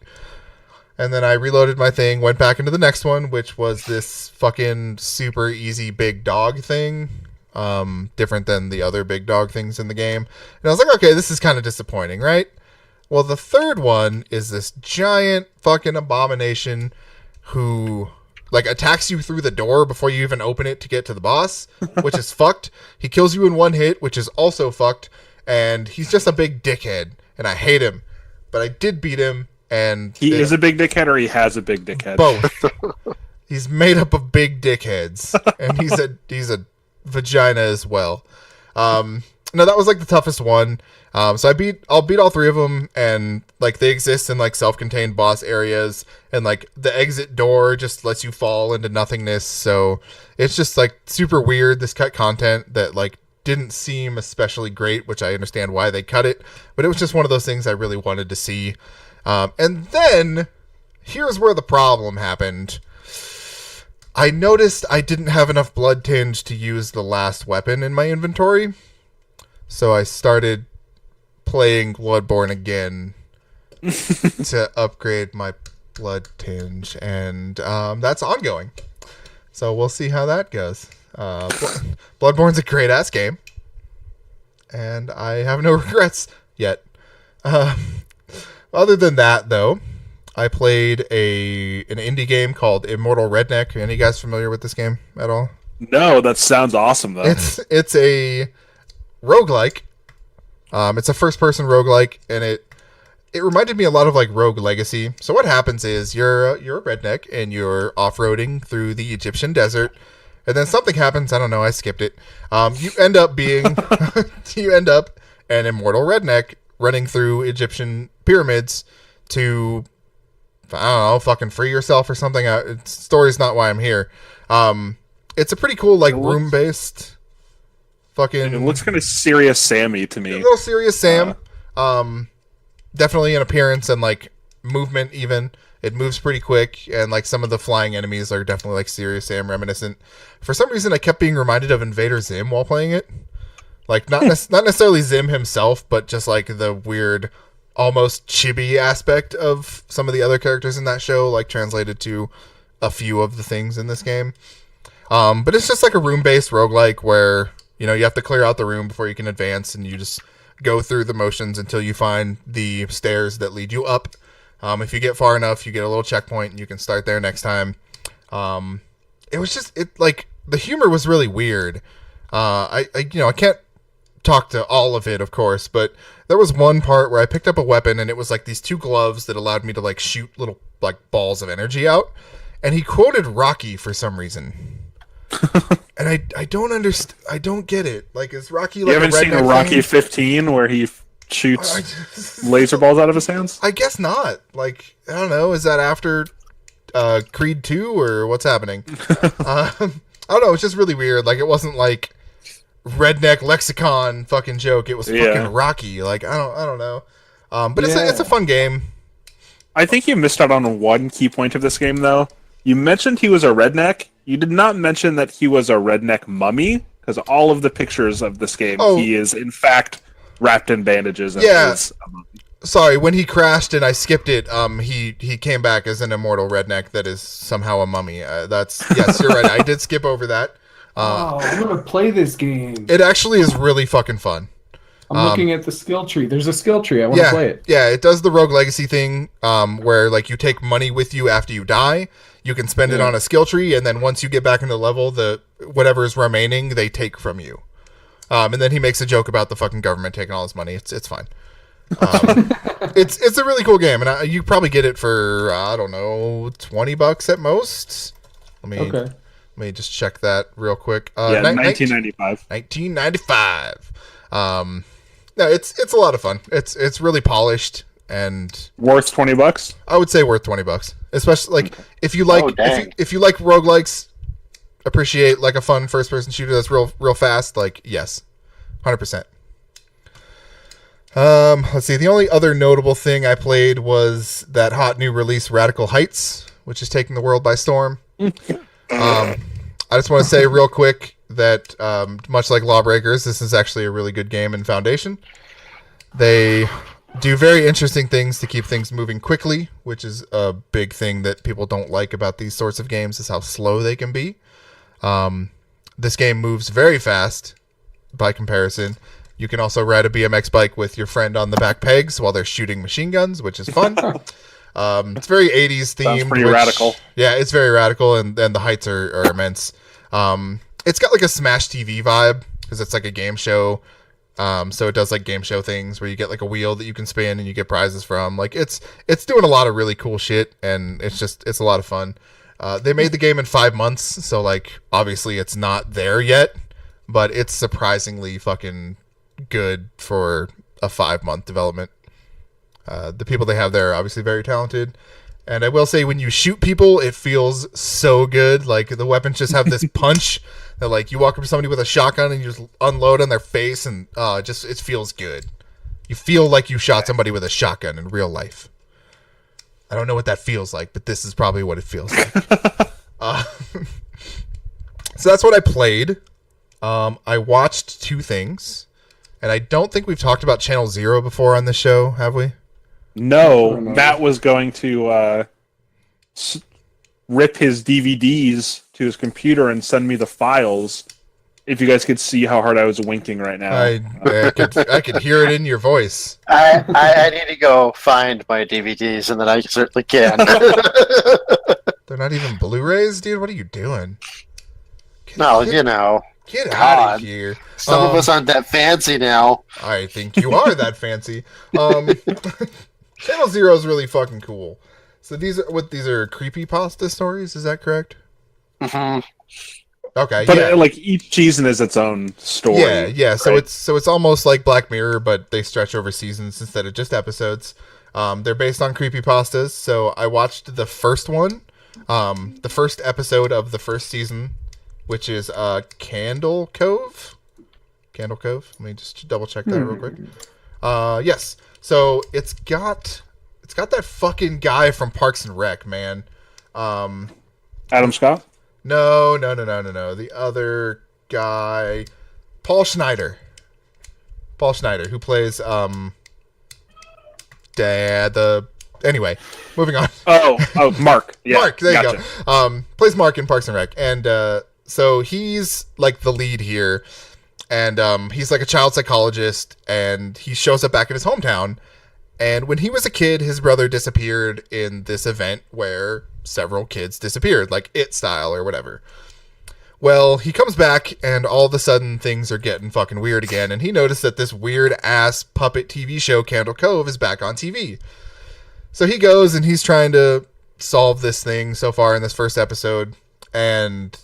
And then I reloaded my thing, went back into the next one, which was this fucking super easy big dog thing. Different than the other big dog things in the game. And I was like, okay, this is kind of disappointing, right? Well, the third one is this giant fucking abomination who, like, attacks you through the door before you even open it to get to the boss, which is fucked. He kills you in one hit, which is also fucked. And he's just a big dickhead, and I hate him. But I did beat him, and... He is a big dickhead, or he has a big dickhead? Both. He's made up of big dickheads, and he's a vagina as well. No, that was like the toughest one. So I'll beat all 3 of them, and like they exist in like self-contained boss areas, and like the exit door just lets you fall into nothingness. So it's just like super weird, this cut content that like didn't seem especially great, which I understand why they cut it, but it was just one of those things I really wanted to see. And then here's where the problem happened. I noticed I didn't have enough blood tinge to use the last weapon in my inventory, so I started playing Bloodborne again to upgrade my blood tinge, and that's ongoing. So we'll see how that goes. Bloodborne's a great-ass game, and I have no regrets yet. Other than that, though, I played an indie game called Immortal Redneck. Any guys familiar with this game at all? No, that sounds awesome, though. It's a roguelike. It's a first-person roguelike, and it reminded me a lot of like Rogue Legacy. So what happens is you're a redneck, and you're off-roading through the Egyptian desert, and then something happens. I don't know. I skipped it. You end up being an immortal redneck running through Egyptian pyramids to, I don't know, fucking free yourself or something. Story's not why I'm here. It's a pretty cool, like, room-based fucking... It looks kind of Serious Sammy to me. A little Serious Sam. Definitely in appearance and, like, movement even. It moves pretty quick, and, like, some of the flying enemies are definitely, like, Serious Sam reminiscent. For some reason, I kept being reminded of Invader Zim while playing it. Like, not necessarily Zim himself, but just, like, the weird, almost chibi aspect of some of the other characters in that show, like, translated to a few of the things in this game. But it's just like a room-based roguelike where, you know, you have to clear out the room before you can advance, and you just go through the motions until you find the stairs that lead you up. If you get far enough, you get a little checkpoint, and you can start there next time. It was just, the humor was really weird. I can't talk to all of it, of course, but there was one part where I picked up a weapon, and it was like these 2 gloves that allowed me to like shoot little like balls of energy out, and he quoted Rocky for some reason. And I don't understand. I don't get it. Like, is Rocky like you haven't a seen redneck Rocky thing? 15 where he shoots laser balls out of his hands? I guess not. Like, I don't know. Is that after Creed 2 or what's happening? I don't know. It's just really weird. Like, it wasn't like redneck lexicon fucking joke. It was fucking Rocky. Like, I don't know. But it's a fun game. I think you missed out on one key point of this game, though. You mentioned he was a redneck. You did not mention that he was a redneck mummy, because all of the pictures of this game, he is, in fact, wrapped in bandages. And is a mummy. Sorry, when he crashed and I skipped it, he came back as an immortal redneck that is somehow a mummy. Yes, you're right. I did skip over that. I'm gonna play this game. It actually is really fucking fun. I'm looking at the skill tree. There's a skill tree. I want to play it. Yeah, it does the Rogue Legacy thing, where like you take money with you after you die. You can spend it on a skill tree, and then once you get back into level, whatever is remaining, they take from you. And then he makes a joke about the fucking government taking all his money. It's fine. It's a really cool game, and you probably get it for I don't know, $20 at most. Let me just check that real quick. $19.95. 1995. No, it's a lot of fun. It's really polished and worth $20. I would say worth $20, especially like if you like if you like roguelikes, appreciate like a fun first person shooter that's real fast. Like yes, 100%. Let's see. The only other notable thing I played was that hot new release, Radical Heights, which is taking the world by storm. I just want to say real quick that much like Lawbreakers, this is actually a really good game in Foundation. They do very interesting things to keep things moving quickly, which is a big thing that people don't like about these sorts of games, is how slow they can be. This game moves very fast by comparison. You can also ride a BMX bike with your friend on the back pegs while they're shooting machine guns, which is fun. It's very 80s themed. Sounds pretty radical. Yeah, it's very radical, and the heights are immense. It's got like a Smash TV vibe because it's like a game show. So it does like game show things where you get like a wheel that you can spin and you get prizes from. Like it's doing a lot of really cool shit, and it's a lot of fun. They made the game in 5 months, so like obviously it's not there yet, but it's surprisingly fucking good for a 5-month development. The people they have there are obviously very talented. And I will say, when you shoot people, it feels so good. Like, the weapons just have this punch that, like, you walk up to somebody with a shotgun and you just unload on their face, and it feels good. You feel like you shot somebody with a shotgun in real life. I don't know what that feels like, but this is probably what it feels like. So that's what I played. I watched 2 things, and I don't think we've talked about Channel Zero before on this show, have we? No, Matt was going to rip his DVDs to his computer and send me the files. If you guys could see how hard I was winking right now. I could hear it in your voice. I need to go find my DVDs, and then I certainly can. They're not even Blu-rays, dude? What are you doing? Get out of here. Some of us aren't that fancy now. I think you are that fancy. Channel Zero is really fucking cool. So these are creepypasta stories, is that correct? Mm-hmm. Okay, but like each season is its own story. Yeah. Right? So it's almost like Black Mirror, but they stretch over seasons instead of just episodes. They're based on creepypastas. So I watched the first one, the first episode of the first season, which is Candle Cove. Candle Cove. Let me just double check that real quick. Yes. So it's got that fucking guy from Parks and Rec, man. Adam Scott? No. The other guy, Paul Schneider. Who plays anyway, moving on. Oh, Mark. Yeah, Mark, there you go. Plays Mark in Parks and Rec, and so he's like the lead here. And he's like a child psychologist, and he shows up back in his hometown. And when he was a kid, his brother disappeared in this event where several kids disappeared, like It style or whatever. Well, he comes back, and all of a sudden things are getting fucking weird again. And he noticed that this weird-ass puppet TV show, Candle Cove, is back on TV. So he goes, and he's trying to solve this thing so far in this first episode. And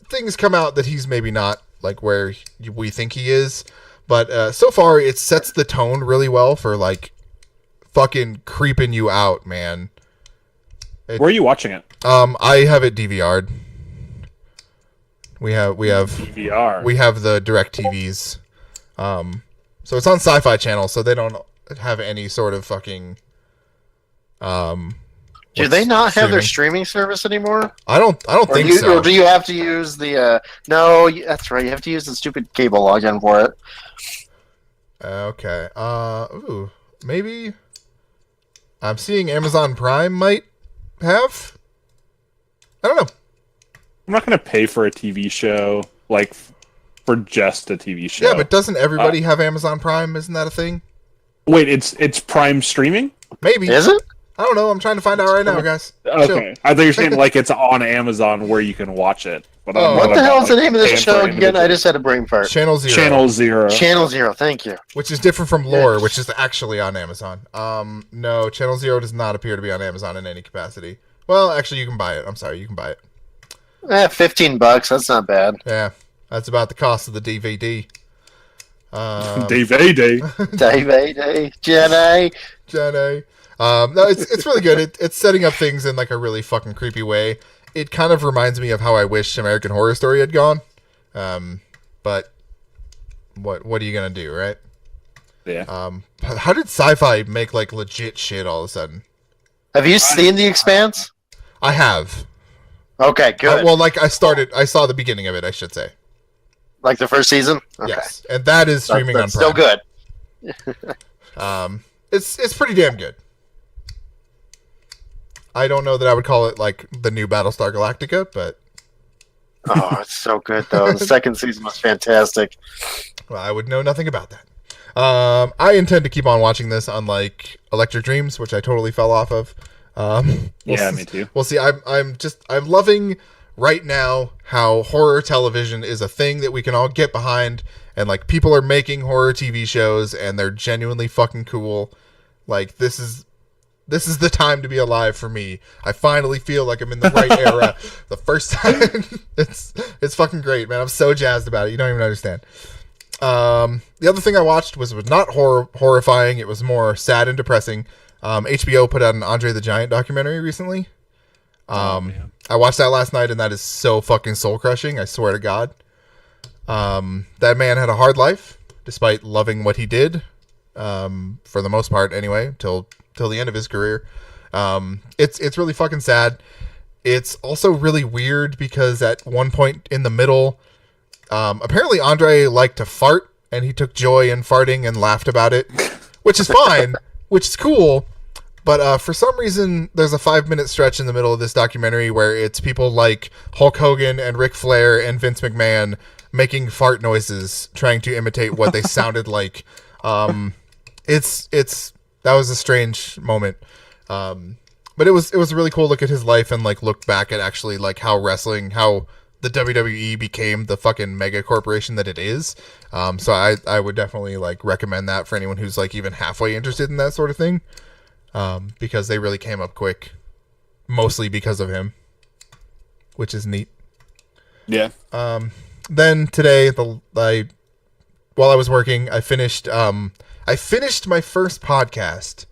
things come out that he's maybe not like where we think he is, But so far, it sets the tone really well for like fucking creeping you out, man. Where are you watching it? I have it DVR'd. We have DVR. we have the direct TVs. So it's on Sci-Fi Channel, so they don't have any sort of fucking Do they not have their streaming service anymore? I don't think so. Or do you have to use the? No, that's right. You have to use the stupid cable login for it. Okay. Ooh, maybe. I'm seeing Amazon Prime might have. I don't know. I'm not going to pay for a TV show like for just a TV show. Yeah, but doesn't everybody have Amazon Prime? Isn't that a thing? Wait, it's Prime streaming? Maybe. Is it? I don't know. I'm trying to find out right now, guys. Okay. Chill. I thought you were saying like it's on Amazon where you can watch it. But Oh. What the hell is the name of this paying show for again? I just had a brain fart. Channel Zero. Channel Zero. Channel Zero. Thank you. Which is different from Lore, which is actually on Amazon. No, Channel Zero does not appear to be on Amazon in any capacity. Well, actually, you can buy it. I'm sorry, you can buy it. $15. That's not bad. Yeah, that's about the cost of the DVD. DVD. Jenny. Jenny. No, it's really good. It's setting up things in like a really fucking creepy way. It kind of reminds me of how I wish American Horror Story had gone. But what are you gonna do, right? Yeah. How did Sci-Fi make like legit shit all of a sudden? Have you seen The Expanse? I have. Okay, good. Well, like I saw the beginning of it, I should say. Like the first season? Okay. Yes, and that is streaming on That's Prime. still good. It's pretty damn good. I don't know that I would call it like the new Battlestar Galactica, but Oh, it's so good though. The second season was fantastic. well, I would know nothing about that. I intend to keep on watching this, unlike Electric Dreams, which I totally fell off of. Yeah, me too. We'll see. I'm loving right now how horror television is a thing that we can all get behind, and like people are making horror TV shows, and they're genuinely fucking cool. Like this is the time to be alive for me. I finally feel like I'm in the right era. The first time, it's fucking great, man. I'm so jazzed about it. You don't even understand. The other thing I watched was not horrifying. It was more sad and depressing. HBO put out an Andre the Giant documentary recently. I watched that last night, and that is so fucking soul crushing. I swear to God. That man had a hard life, despite loving what he did. For the most part, anyway, till the end of his career. It's really fucking sad. It's also really weird because at one point in the middle, apparently Andre liked to fart, and he took joy in farting and laughed about it, which is fine, which is cool. But for some reason, there's a 5-minute stretch in the middle of this documentary where it's people like Hulk Hogan and Ric Flair and Vince McMahon making fart noises, trying to imitate what they sounded like. That was a strange moment. But it was a really cool look at his life and like look back at actually like how the WWE became the fucking mega corporation that it is. So I would definitely like recommend that for anyone who's like even halfway interested in that sort of thing. Because they really came up quick, mostly because of him, which is neat. Yeah. Then today, while I was working, I finished my first podcast.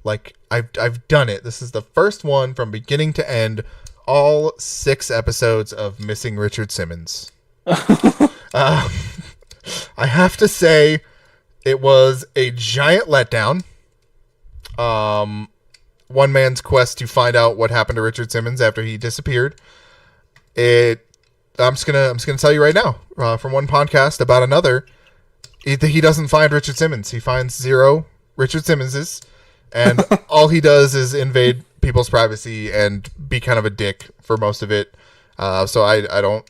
Like I've done it. This is the first one from beginning to end, all 6 episodes of Missing Richard Simmons. I have to say, it was a giant letdown. One man's quest to find out what happened to Richard Simmons after he disappeared. I'm just gonna tell you right now, from one podcast about another, he doesn't find Richard Simmons. He finds 0 Richard Simmonses, and all he does is invade people's privacy and be kind of a dick for most of it. So I don't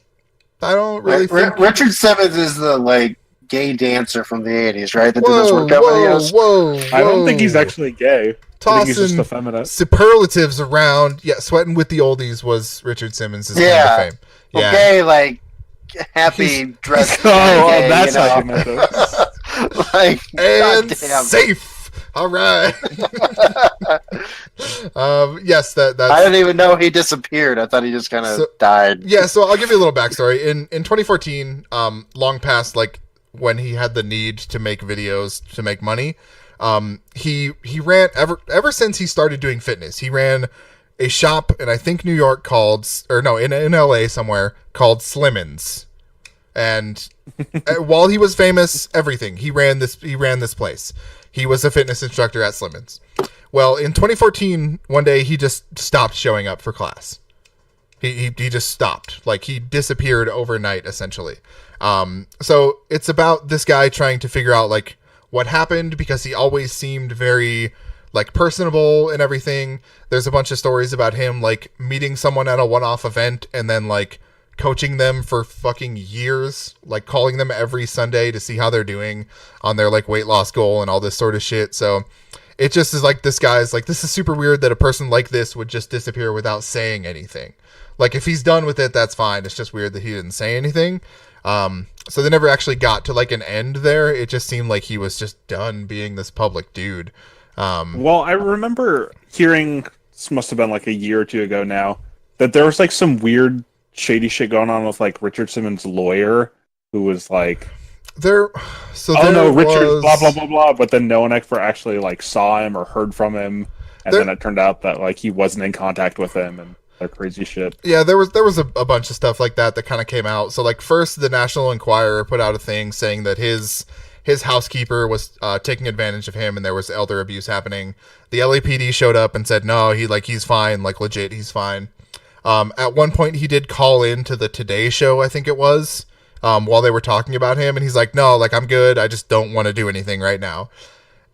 really think Richard Simmons is the like gay dancer from the 80s, right? That did those workout videos. Whoa! I don't think he's actually gay. I think he's just Tossing effeminate. superlatives around. Yeah, sweating with the oldies was Richard Simmons' claim Yeah. to fame. Yeah. Okay, like happy dress. Oh, that's how you meant it. Like, And goddamn. safe. All right. Yes, that's. I didn't even know he disappeared. I thought he just kind of died. Yeah, so I'll give you a little backstory. In 2014, long past like when he had the need to make videos to make money. He ran ever since he started doing fitness. He ran a shop in I think New York in LA somewhere called Slimmins. And while he was famous, he ran this place. He was a fitness instructor at Slimmins. Well, in 2014, one day he just stopped showing up for class. He just stopped. Like, he disappeared overnight, essentially. So it's about this guy trying to figure out, like, what happened, because he always seemed very, like, personable and everything. There's a bunch of stories about him, like, meeting someone at a one-off event and then, like, coaching them for fucking years, like, calling them every Sunday to see how they're doing on their, like, weight loss goal and all this sort of shit. So it just is like, this guy's like, this is super weird that a person like this would just disappear without saying anything. Like, if he's done with it, that's fine. It's just weird that he didn't say anything. So they never actually got to, like, an end there. It just seemed like he was just done being this public dude. Well, I remember hearing, this must have been like a year or two ago now, that there was, like, some weird shady shit going on with, like, Richard Simmons' lawyer, who was like, Richard, blah blah blah blah, but then no one ever actually, like, saw him or heard from him, and then it turned out that, like, he wasn't in contact with him and that crazy shit. Yeah, there was a bunch of stuff like that kind of came out. So, like, first the National Enquirer put out a thing saying that his housekeeper was taking advantage of him and there was elder abuse happening. The LAPD showed up and said no, he's fine, like, legit, he's fine. At one point, he did call in to the Today Show, I think it was, while they were talking about him, and he's like, no, like, I'm good, I just don't want to do anything right now.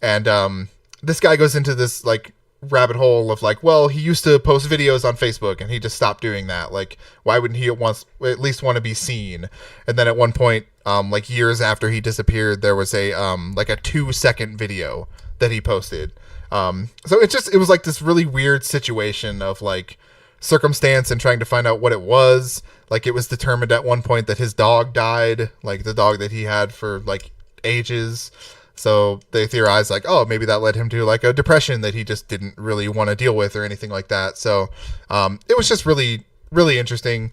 And this guy goes into this, like, rabbit hole of, like, well, he used to post videos on Facebook, and he just stopped doing that. Like, why wouldn't he at least want to be seen? And then at one point, like, years after he disappeared, there was a, like, a 2-second video that he posted. So it was, like, this really weird situation of, like, circumstance and trying to find out what it was. Like, it was determined at one point that his dog died, like, the dog that he had for, like, ages. So they theorized, like, oh, maybe that led him to, like, a depression that he just didn't really want to deal with or anything like that. So it was just really, really interesting,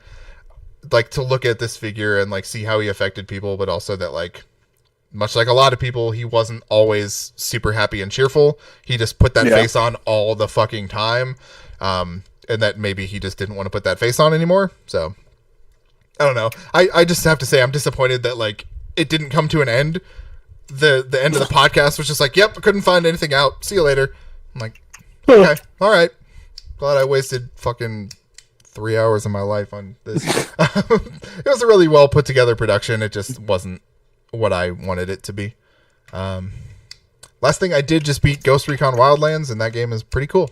like, to look at this figure and, like, see how he affected people, but also that, like, much like a lot of people, he wasn't always super happy and cheerful. He just put that face on all the fucking time. And that maybe he just didn't want to put that face on anymore. So, I don't know. I just have to say I'm disappointed that, like, it didn't come to an end. The end of the podcast was just like, yep, I couldn't find anything out. See you later. I'm like, okay, all right. Glad I wasted fucking 3 hours of my life on this. It was a really well put together production. It just wasn't what I wanted it to be. Last thing I did just beat Ghost Recon Wildlands, and that game is pretty cool.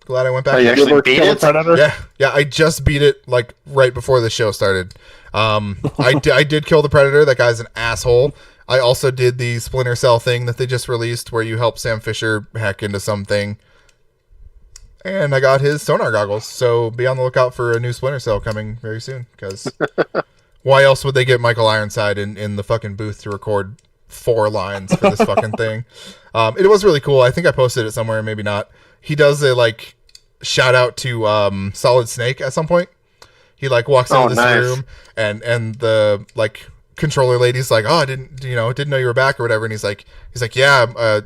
Glad I went back. Oh, you actually beat it? Yeah, I just beat it, like, right before the show started. I did kill the Predator. That guy's an asshole. I also did the Splinter Cell thing that they just released where you help Sam Fisher hack into something. And I got his sonar goggles, so be on the lookout for a new Splinter Cell coming very soon, because why else would they get Michael Ironside in the fucking booth to record 4 lines for this fucking thing? It was really cool. I think I posted it somewhere, maybe not. He does a, like, shout out to Solid Snake at some point. He, like, walks into this room and the, like, controller lady's like, oh, I didn't know you were back or whatever. And he's like, yeah,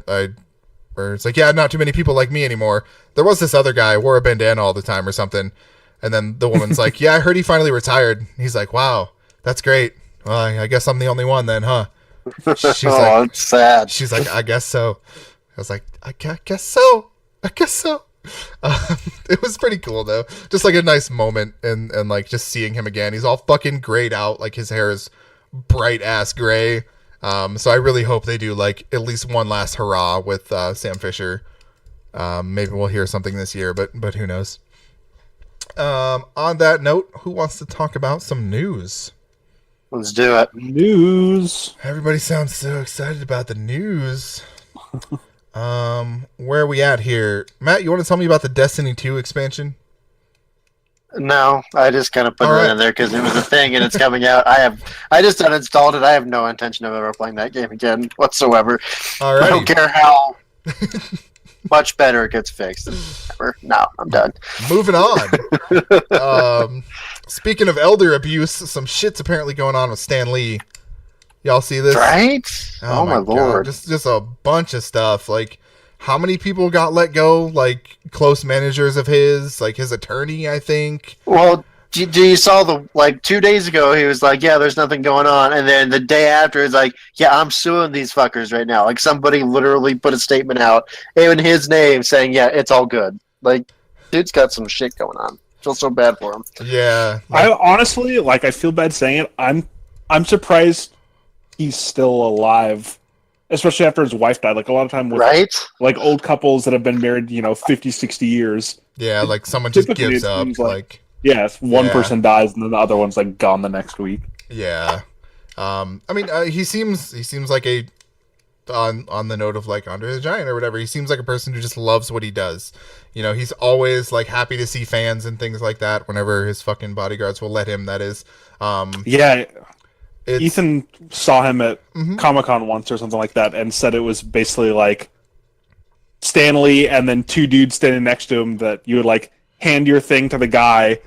or it's like, yeah, not too many people like me anymore. There was this other guy, wore a bandana all the time or something. And then the woman's like, yeah, I heard he finally retired. He's like, wow, that's great. Well, I guess I'm the only one then, huh? She's like, it's sad. She's like, I guess so. I was like, I guess so. I guess so. It was pretty cool though. Just like a nice moment and like just seeing him again. He's all fucking grayed out. Like his hair is bright ass gray. So I really hope they do like at least one last hurrah with Sam Fisher. Maybe we'll hear something this year, but who knows. On that note, who wants to talk about some news? Let's do it. News. Everybody sounds so excited about the news. Where are we at here? Matt, you want to tell me about the Destiny 2 expansion? No, I just kind of put it in there because it was a thing and it's coming out. I just uninstalled it. I have no intention of ever playing that game again whatsoever. Alrighty. I don't care how much better it gets fixed. No, I'm done. Moving on. Speaking of elder abuse, some shit's apparently going on with Stan Lee. Y'all see this? Right? Oh, my God. lord. Just a bunch of stuff. Like, how many people got let go? Like, close managers of his, like his attorney, I think. Well, you saw like 2 days ago, he was like, yeah, there's nothing going on. And then the day after, it's like, yeah, I'm suing these fuckers right now. Like, somebody literally put a statement out in his name saying, yeah, it's all good. Like, dude's got some shit going on. Feel so bad for him. Yeah. I honestly, like, I feel bad saying it. I'm surprised he's still alive, especially after his wife died. Like, a lot of time with like old couples that have been married, 50, 60 years. Yeah, like someone just Typically, gives it up. seems Like, yeah, if one person dies and then the other one's like gone the next week. yeah. I mean, he seems like a on the note of like Andre the Giant or whatever. He seems like a person who just loves what he does. He's always like happy to see fans and things like that. Whenever his fucking bodyguards will let him, that is. Yeah. It's, Ethan saw him at Comic-Con once or something like that and said it was basically like Stanley and then two dudes standing next to him that you would like hand your thing to the guy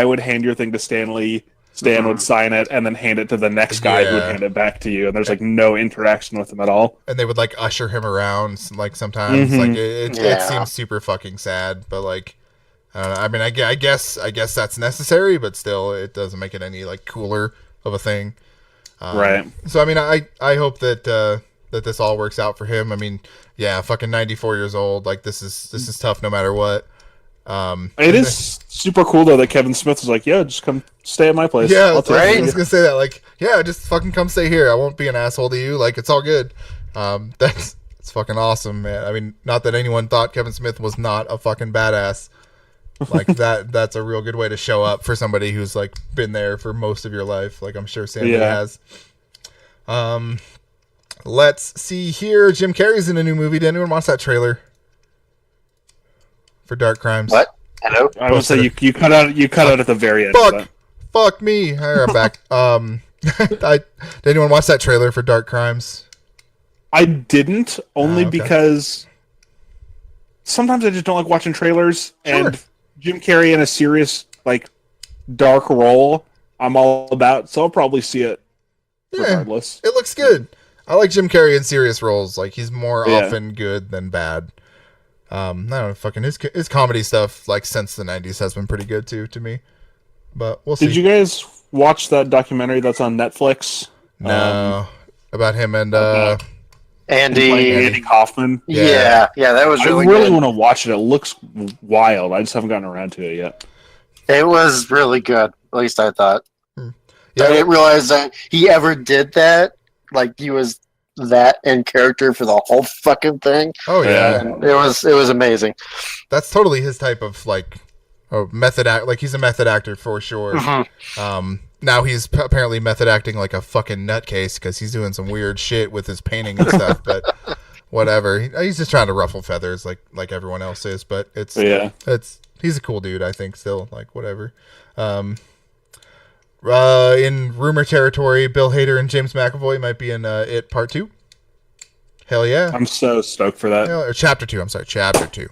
would hand your thing to Stanley, Stan would sign it, and then hand it to the next guy who would hand it back to you, and there's like no interaction with him at all. and they would like usher him around like sometimes. Like it seems super fucking sad, but like I don't know. I mean, I guess that's necessary, but still it doesn't make it any like cooler of a thing. Right. So I mean, I hope that that this all works out for him. I mean, yeah, fucking 94 years old. Like this is tough no matter what. It is super cool though that Kevin Smith is like, yeah, just come stay at my place. Yeah, I'll take I was gonna say that. Like, yeah, just fucking come stay here. I won't be an asshole to you. Like, it's all good. It's fucking awesome, man. I mean, not that anyone thought Kevin Smith was not a fucking badass. Like that's a real good way to show up for somebody who's like been there for most of your life. Like I'm sure Sandy has. Let's see here. Jim Carrey's in a new movie. Did anyone watch that trailer for Dark Crimes? What? Hello? I would say you cut out at the very end. Fuck me. All right, I'm back. Did anyone watch that trailer for Dark Crimes? I didn't, only because sometimes I just don't like watching trailers, and Jim Carrey in a serious, like, dark role, I'm all about, so I'll probably see it regardless. It looks good. I like Jim Carrey in serious roles. Like, he's more often good than bad. I don't know, fucking his comedy stuff, like, since the 90s has been pretty good, too, to me. But we'll see. Did you guys watch that documentary that's on Netflix? No. About him and, Andy Kaufman. Yeah, that was really good. I really want to watch it. It looks wild. I just haven't gotten around to it yet. It was really good. At least I thought. Yeah, I didn't realize that he ever did that. Like he was that in character for the whole fucking thing. Oh yeah, and it was amazing. That's totally his type of like method act. Like he's a method actor for sure. Now he's apparently method acting like a fucking nutcase because he's doing some weird shit with his painting and stuff. But whatever, he's just trying to ruffle feathers like everyone else is. But it's he's a cool dude. I think still like whatever. In rumor territory, Bill Hader and James McAvoy might be in It Part 2. Hell yeah! I'm so stoked for that. Or Chapter 2. I'm sorry, Chapter 2.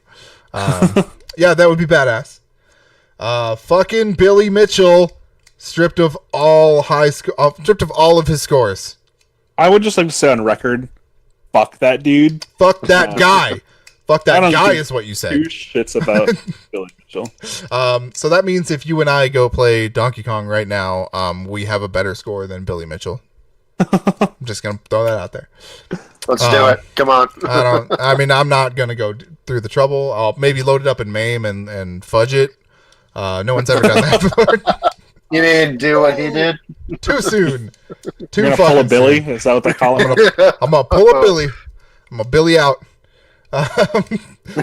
Yeah, that would be badass. Fucking Billy Mitchell. Stripped of all of his scores. I would just like to say on record, fuck that dude. Fuck that guy. Fuck that guy is what you said. Two shits about Billy Mitchell. So that means if you and I go play Donkey Kong right now, we have a better score than Billy Mitchell. I'm just gonna throw that out there. Let's do it. Come on. I'm not gonna go through the trouble. I'll maybe load it up in MAME and fudge it. No one's ever done that before. You didn't do what he did? Too soon. You're gonna pull a Billy? Is that what they call him? I'm gonna pull a Billy. I'm gonna Billy out.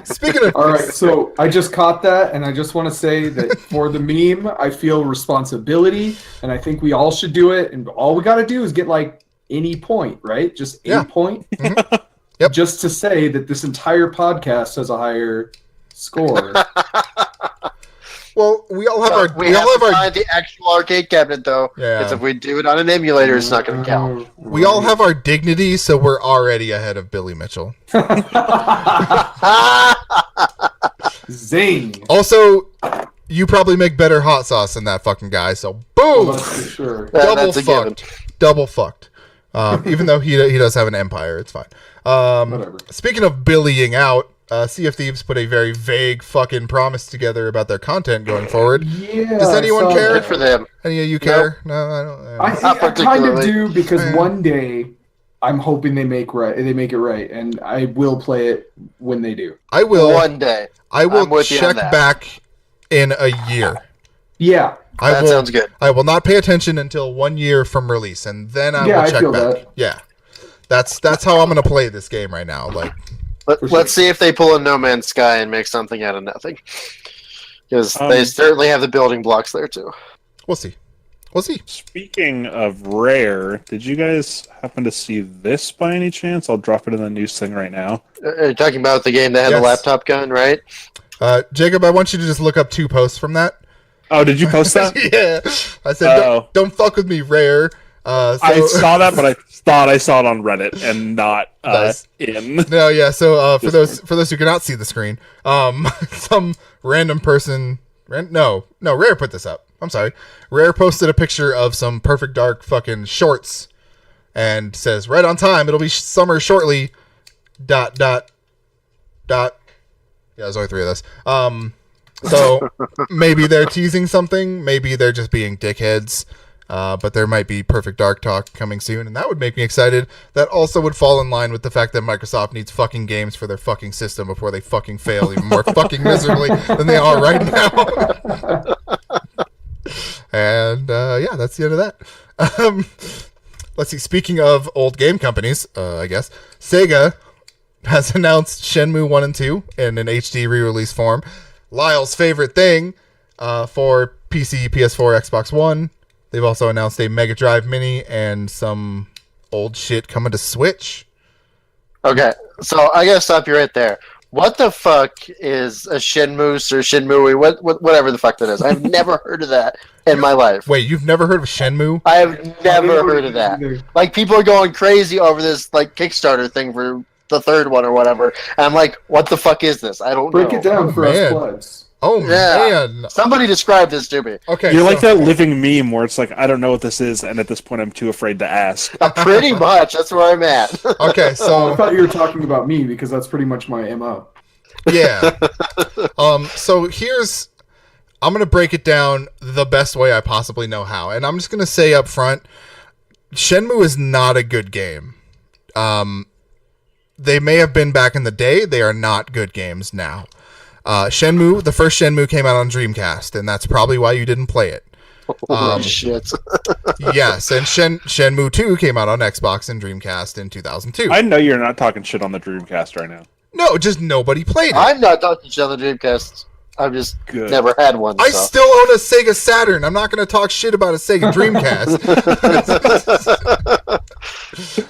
Speaking of... All right, so I just caught that, and I just want to say that for the meme, I feel responsibility, and I think we all should do it, and all we got to do is get, like, any point, right? Just a point. Mm-hmm. Yep. Just to say that this entire podcast has a higher score. Well, we all have our... We have to find the actual arcade cabinet, though. Yeah. Because if we do it on an emulator, it's not going to count. We all have our dignity, so we're already ahead of Billy Mitchell. Zing! Also, you probably make better hot sauce than that fucking guy, so boom! Well, that's for sure. Double fucked. Double fucked. Even though he does have an empire, it's fine. Whatever. Speaking of billying out, Sea of Thieves put a very vague fucking promise together about their content going forward. Yeah. Does anyone I saw care? Good for them. Any of you care? No, I don't. I Not kind of particularly. do because one day I'm hoping they make it right, and I will play it when they do. I will. One day. I I'm will with you on check that. back in a year. Yeah. That sounds good. I will not pay attention until 1 year from release, and then I Yeah, will I check feel back. that. Yeah, that's how I'm gonna play this game right now. Like, Let's see if they pull a No Man's Sky and make something out of nothing. Because they certainly have the building blocks there too. we'll see. We'll see. Speaking of Rare, did you guys happen to see this by any chance? I'll drop it in the news thing right now. Are you talking about the game that had Yes. the laptop gun, right? Jacob, I want you to just look up 2 posts from that. Oh, did you post that? Yeah, I said Oh. don't fuck with me, Rare. I saw that, but I thought I saw it on Reddit and not Nice. in. No, yeah. So for those who cannot see the screen, some random person, Rare put this up. I'm sorry, Rare posted a picture of some Perfect Dark fucking shorts, and says right on time. It'll be summer shortly. ... Yeah, there's only 3 of those. So maybe they're teasing something. Maybe they're just being dickheads. But there might be Perfect Dark talk coming soon, and that would make me excited. That also would fall in line with the fact that Microsoft needs fucking games for their fucking system before they fucking fail even more fucking miserably than they are right now. And yeah, that's the end of that. Let's see. Speaking of old game companies, I guess Sega has announced Shenmue 1 and 2 in an HD re-release form. Lyle's favorite thing for PC, PS4, Xbox One. They've also announced a Mega Drive Mini and some old shit coming to Switch. Okay, so I gotta stop you right there. What the fuck is a Shenmue or Shenmue? Whatever the fuck that is. I've never heard of that in my life. Wait, you've never heard of Shenmue? I have never heard of that. Like, people are going crazy over this like Kickstarter thing for the 3rd one or whatever. And I'm like, what the fuck is this? I don't Break know. it down for us man. plugs. Oh Yeah. man. Somebody describe this to me. Okay. You're so- like that living meme where it's like, I don't know what this is, and at this point I'm too afraid to ask. Pretty much. That's where I'm at. Okay, I so thought you were talking about me because that's pretty much my MO. yeah. So I'm gonna break it down the best way I possibly know how, and I'm just gonna say up front, Shenmue is not a good game. They may have been back in the day. They are not good games now. Shenmue, the first Shenmue came out on Dreamcast, and that's probably why you didn't play it. Holy shit. Yes, and Shenmue 2 came out on Xbox and Dreamcast in 2002. I know you're not talking shit on the Dreamcast right now. No, just nobody played it. I'm not talking shit on the Dreamcast. I've just Good. never had one. I so. still own a Sega Saturn. I'm not going to talk shit about a Sega Dreamcast.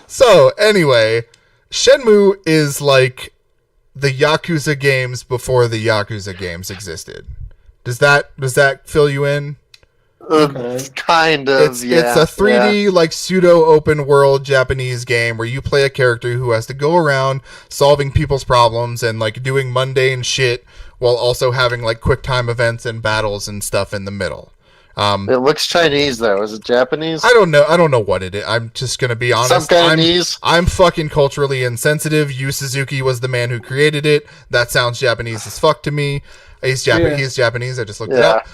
So, anyway, Shenmue is like the Yakuza games before the Yakuza games existed. Does that fill you in? Kind of, It's yeah. a 3D like pseudo open world Japanese game where you play a character who has to go around solving people's problems and like doing mundane shit while also having like quick time events and battles and stuff in the middle. It looks Chinese, though. Is it Japanese? I don't know what it is. I'm just gonna be honest. Some Chinese? I'm fucking culturally insensitive. Yu Suzuki was the man who created it. That sounds Japanese as fuck to me. He's Japanese. I just looked it up.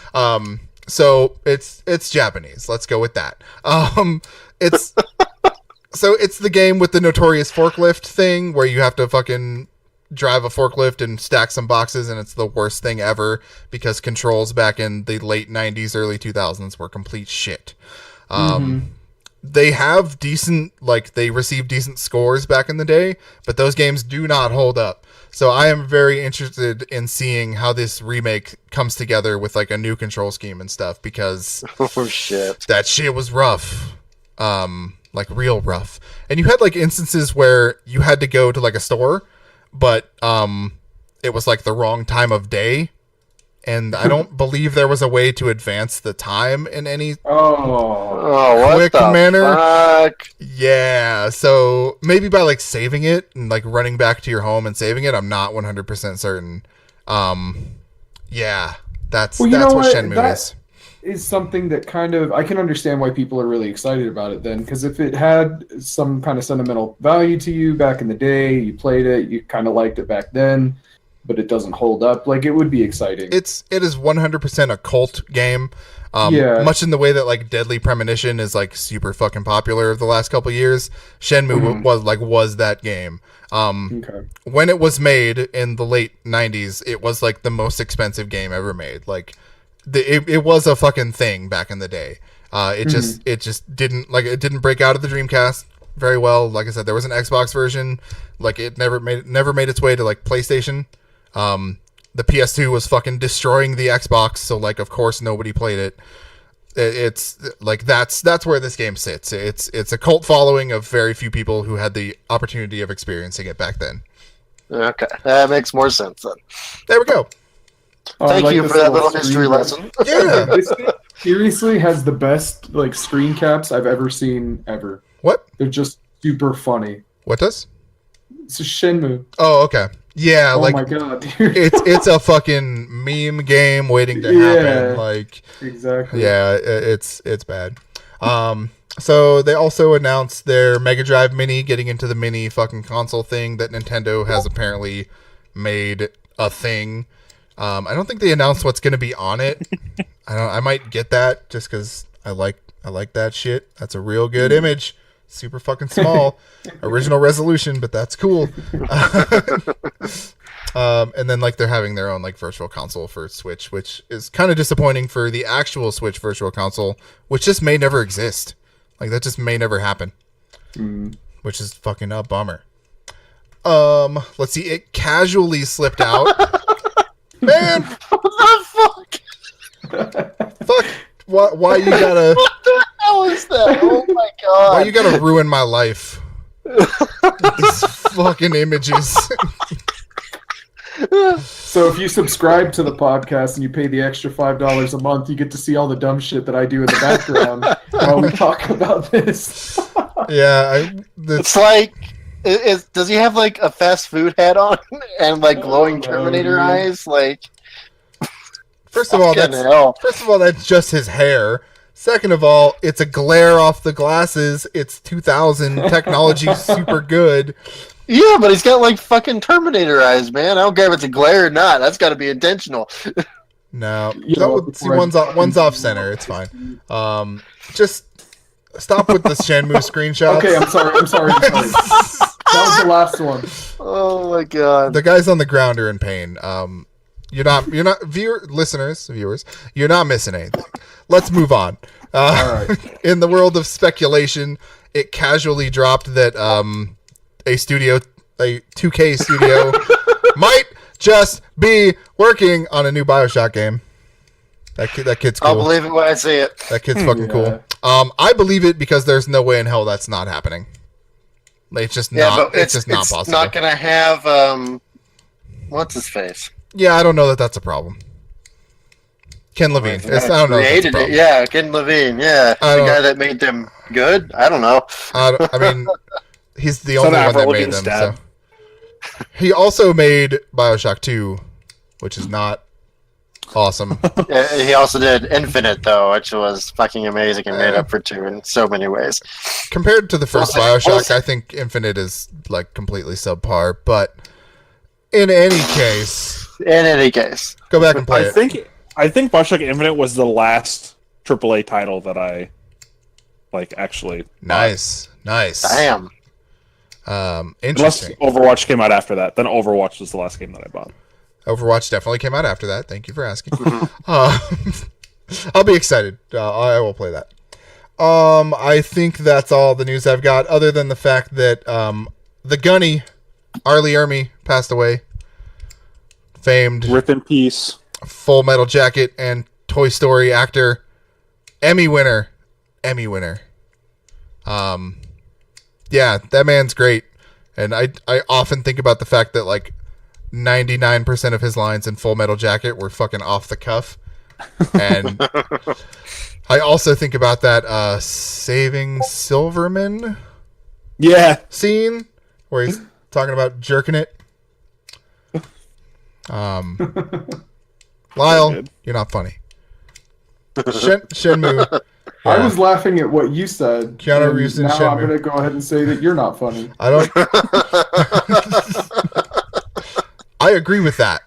So it's Japanese. Let's go with that. It's so it's the game with the notorious forklift thing where you have to fucking drive a forklift and stack some boxes, and it's the worst thing ever because controls back in the late 90s, early 2000s were complete shit. They have they received decent scores back in the day, but those games do not hold up. So I am very interested in seeing how this remake comes together with like a new control scheme and stuff because Oh, shit. that shit was rough. Like real rough. And you had like instances where you had to go to like a store, but it was like the wrong time of day. And I don't believe there was a way to advance the time in any Oh, what quick the manner. fuck? Yeah, so maybe by like saving it and like running back to your home and saving it, I'm not 100% certain. Yeah, that's what Shenmue is. is something that kind of I can understand why people are really excited about it then, because if it had some kind of sentimental value to you back in the day, you played it, you kind of liked it back then, but it doesn't hold up, like, it would be exciting. It is 100% a cult game. Yeah. Much in the way that like Deadly Premonition is like super fucking popular the last couple years. Shenmue was that game. Okay. When it was made in the late 90s, it was like the most expensive game ever made. Like it was a fucking thing back in the day. It just didn't break out of the Dreamcast very well. Like I said, there was an Xbox version. Like it never made its way to like PlayStation. The PS2 was fucking destroying the Xbox, so like of course nobody played it. It's like that's where this game sits. It's a cult following of very few people who had the opportunity of experiencing it back then. Okay, that makes more sense then. There we go. Oh, I Thank like you this for that little history screen lesson. Yeah. This thing seriously has the best like screen caps I've ever seen ever. What? They're just super funny. What does? It's a Shenmue. Oh, okay. Yeah, Oh like my god, dude. it's a fucking meme game waiting to happen. Like Exactly. yeah, it's bad. So they also announced their Mega Drive Mini getting into the mini fucking console thing that Nintendo has apparently made a thing. I don't think they announced what's going to be on it. I might get that just because I like that shit. That's a real good image. Super fucking small. Original resolution, but that's cool. And then like they're having their own like virtual console for Switch, which is kind of disappointing for the actual Switch virtual console, which just may never exist. Like that just may never happen. Which is fucking a bummer. Let's see. It casually slipped out. Man, What the fuck? fuck. Why you gotta? What the hell is that? Oh my god! Why you gotta ruin my life? These fucking images. So if you subscribe to the podcast and you pay the extra $5 a month, you get to see all the dumb shit that I do in the background while we talk about this. Yeah, It's like, does he have like a fast food hat on and like glowing Terminator dude. eyes? Like, first of all, fucking that's hell. just his hair. Second of all, it's a glare off the glasses. It's 2000 technology, super good. Yeah, but he's got like fucking Terminator eyes, man. I don't care if it's a glare or not. That's got to be intentional. No, You know, see, one's off center. It's fine. Just stop with the Shenmue screenshots. Okay, I'm sorry. That was the last one. Oh my god. The guys on the ground are in pain. You're not viewers, you're not missing anything. Let's move on. All right. In the world of speculation, it casually dropped that a 2K studio might just be working on a new BioShock game. That kid's cool. I'll believe it when I see it. That kid's fucking Yeah. cool. I believe it because there's no way in hell that's not happening. Like, it's just not. But It's just not possible. Not gonna have what's his face? Yeah, I don't know that that's a problem. Ken Levine. I don't know. If that's a Created problem. it. Yeah, Ken Levine. Yeah, the guy that made them good. I don't know. I mean, he's the So only now one that we're made looking them. stab. So. He also made BioShock 2, which is not awesome. Yeah, he also did Infinite though, which was fucking amazing and made up for two in so many ways. Compared to the first Well, BioShock, I think Infinite is like completely subpar. But in any case, go back and play it. I think BioShock Infinite was the last AAA title that I like actually. Nice. Damn. Unless Interesting. Overwatch came out after that, then Overwatch was the last game that I bought. Overwatch definitely came out after that. Thank you for asking. I'll be excited. I will play that. I think that's all the news I've got, other than the fact that the Gunny, Arlie Ermy, passed away. Famed Rip in peace. Full Metal Jacket and Toy Story actor, Emmy winner. Yeah, that man's great. And I often think about the fact that like 99% of his lines in Full Metal Jacket were fucking off the cuff. And I also think about that Saving Silverman scene where he's talking about jerking it. Lyle, Good. you're not funny. Shenmue. I Yeah. was laughing at what you said. Keanu and Reeves in now I'm Shenmue. going to go ahead and say that you're not funny. I don't. I agree with that.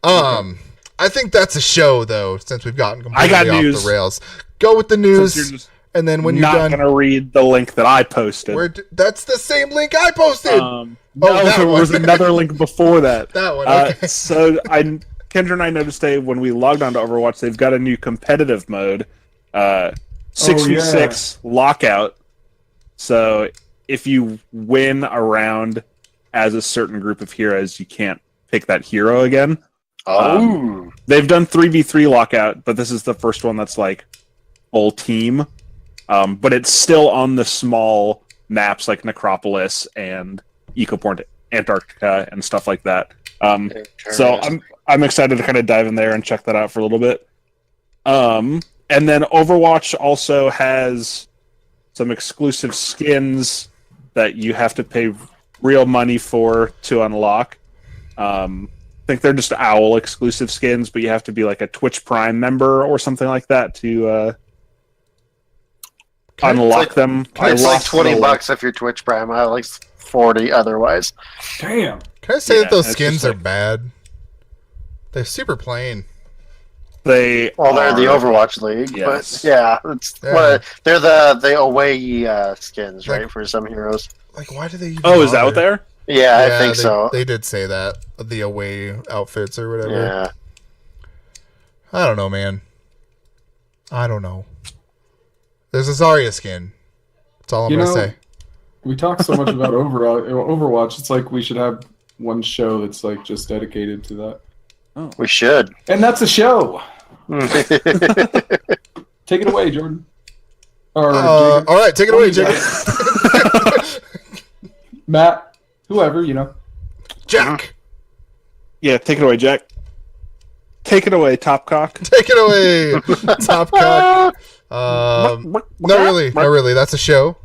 I think that's a show, though, since we've gotten completely got off news. the rails. Go with the Since you're news, just and then when you're not done, gonna read the link that I posted. that's the same link I posted. No, that there was one. another link before that. That one, okay. So Kendra and I noticed when we logged on to Overwatch, they've got a new competitive mode, 6v6 lockout. So if you win a round as a certain group of heroes, you can't pick that hero again. Oh. They've done 3v3 lockout, but this is the first one that's like full team. But it's still on the small maps like Necropolis and Ecoport Antarctica and stuff like that. So I'm excited to kind of dive in there and check that out for a little bit. And then Overwatch also has some exclusive skins that you have to pay real money for to unlock. I think they're just OWL exclusive skins, but you have to be like a Twitch Prime member or something like that to unlock them. It's like $20 if you're Twitch Prime. I like 40 otherwise. Damn. Can I say that those it's skins just are like- bad? They're super plain. They Well, they're the are- Overwatch League, Yes. but yeah, it's Yeah. they're the away skins, right, Like- for some heroes. Like, why do they? Even Oh, is that bother? out there? Yeah, I think they, so. They did say that the away outfits or whatever. Yeah, I don't know, man. I don't know. There's a Zarya skin. That's all I'm You gonna know- say. We talk so much about Overwatch. It's like we should have one show that's like just dedicated to that. we should. And that's a show. Take it away, Jordan. Or Jacob. All right, take it away, Jacob. Matt, whoever, you know. Jack, Yeah, take it away, Jack. Take it away, Top Cock. take it away, Top Cock. No, really. That's a show.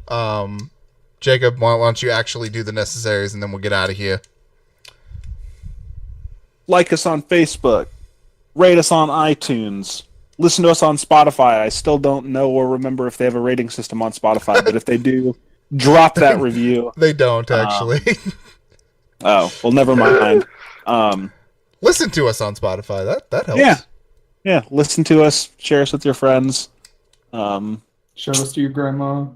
Jacob, why don't you actually do the necessaries, and then we'll get out of here. Like us on Facebook. Rate us on iTunes. Listen to us on Spotify. I still don't know or remember if they have a rating system on Spotify, but if they do, drop that review. They don't actually. Oh, well, never mind. Listen to us on Spotify. That helps. Yeah. Listen to us. Share us with your friends. Show us to your grandma.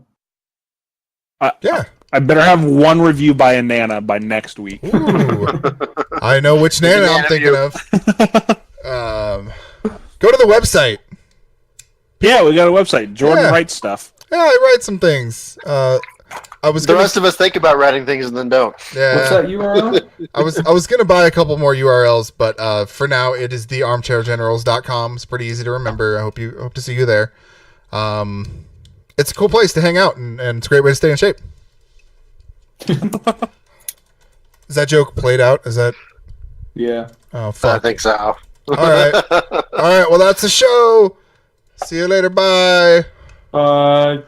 Yeah. I better have one review by a Nana by next week. Ooh. I know which Nana I'm thinking of. Go to the website. Yeah, we got a website. Jordan Yeah. writes stuff. Yeah, I write some things. I was The gonna. rest of us think about writing things and then don't. Yeah. What's that URL? I was gonna buy a couple more URLs, but for now it is thearmchairgenerals.com. It's pretty easy to remember. I hope to see you there. It's a cool place to hang out, and it's a great way to stay in shape. Is that joke played out? Is that? Yeah. Oh I fuck! think so. All right. Well, that's the show. See you later. Bye. Bye.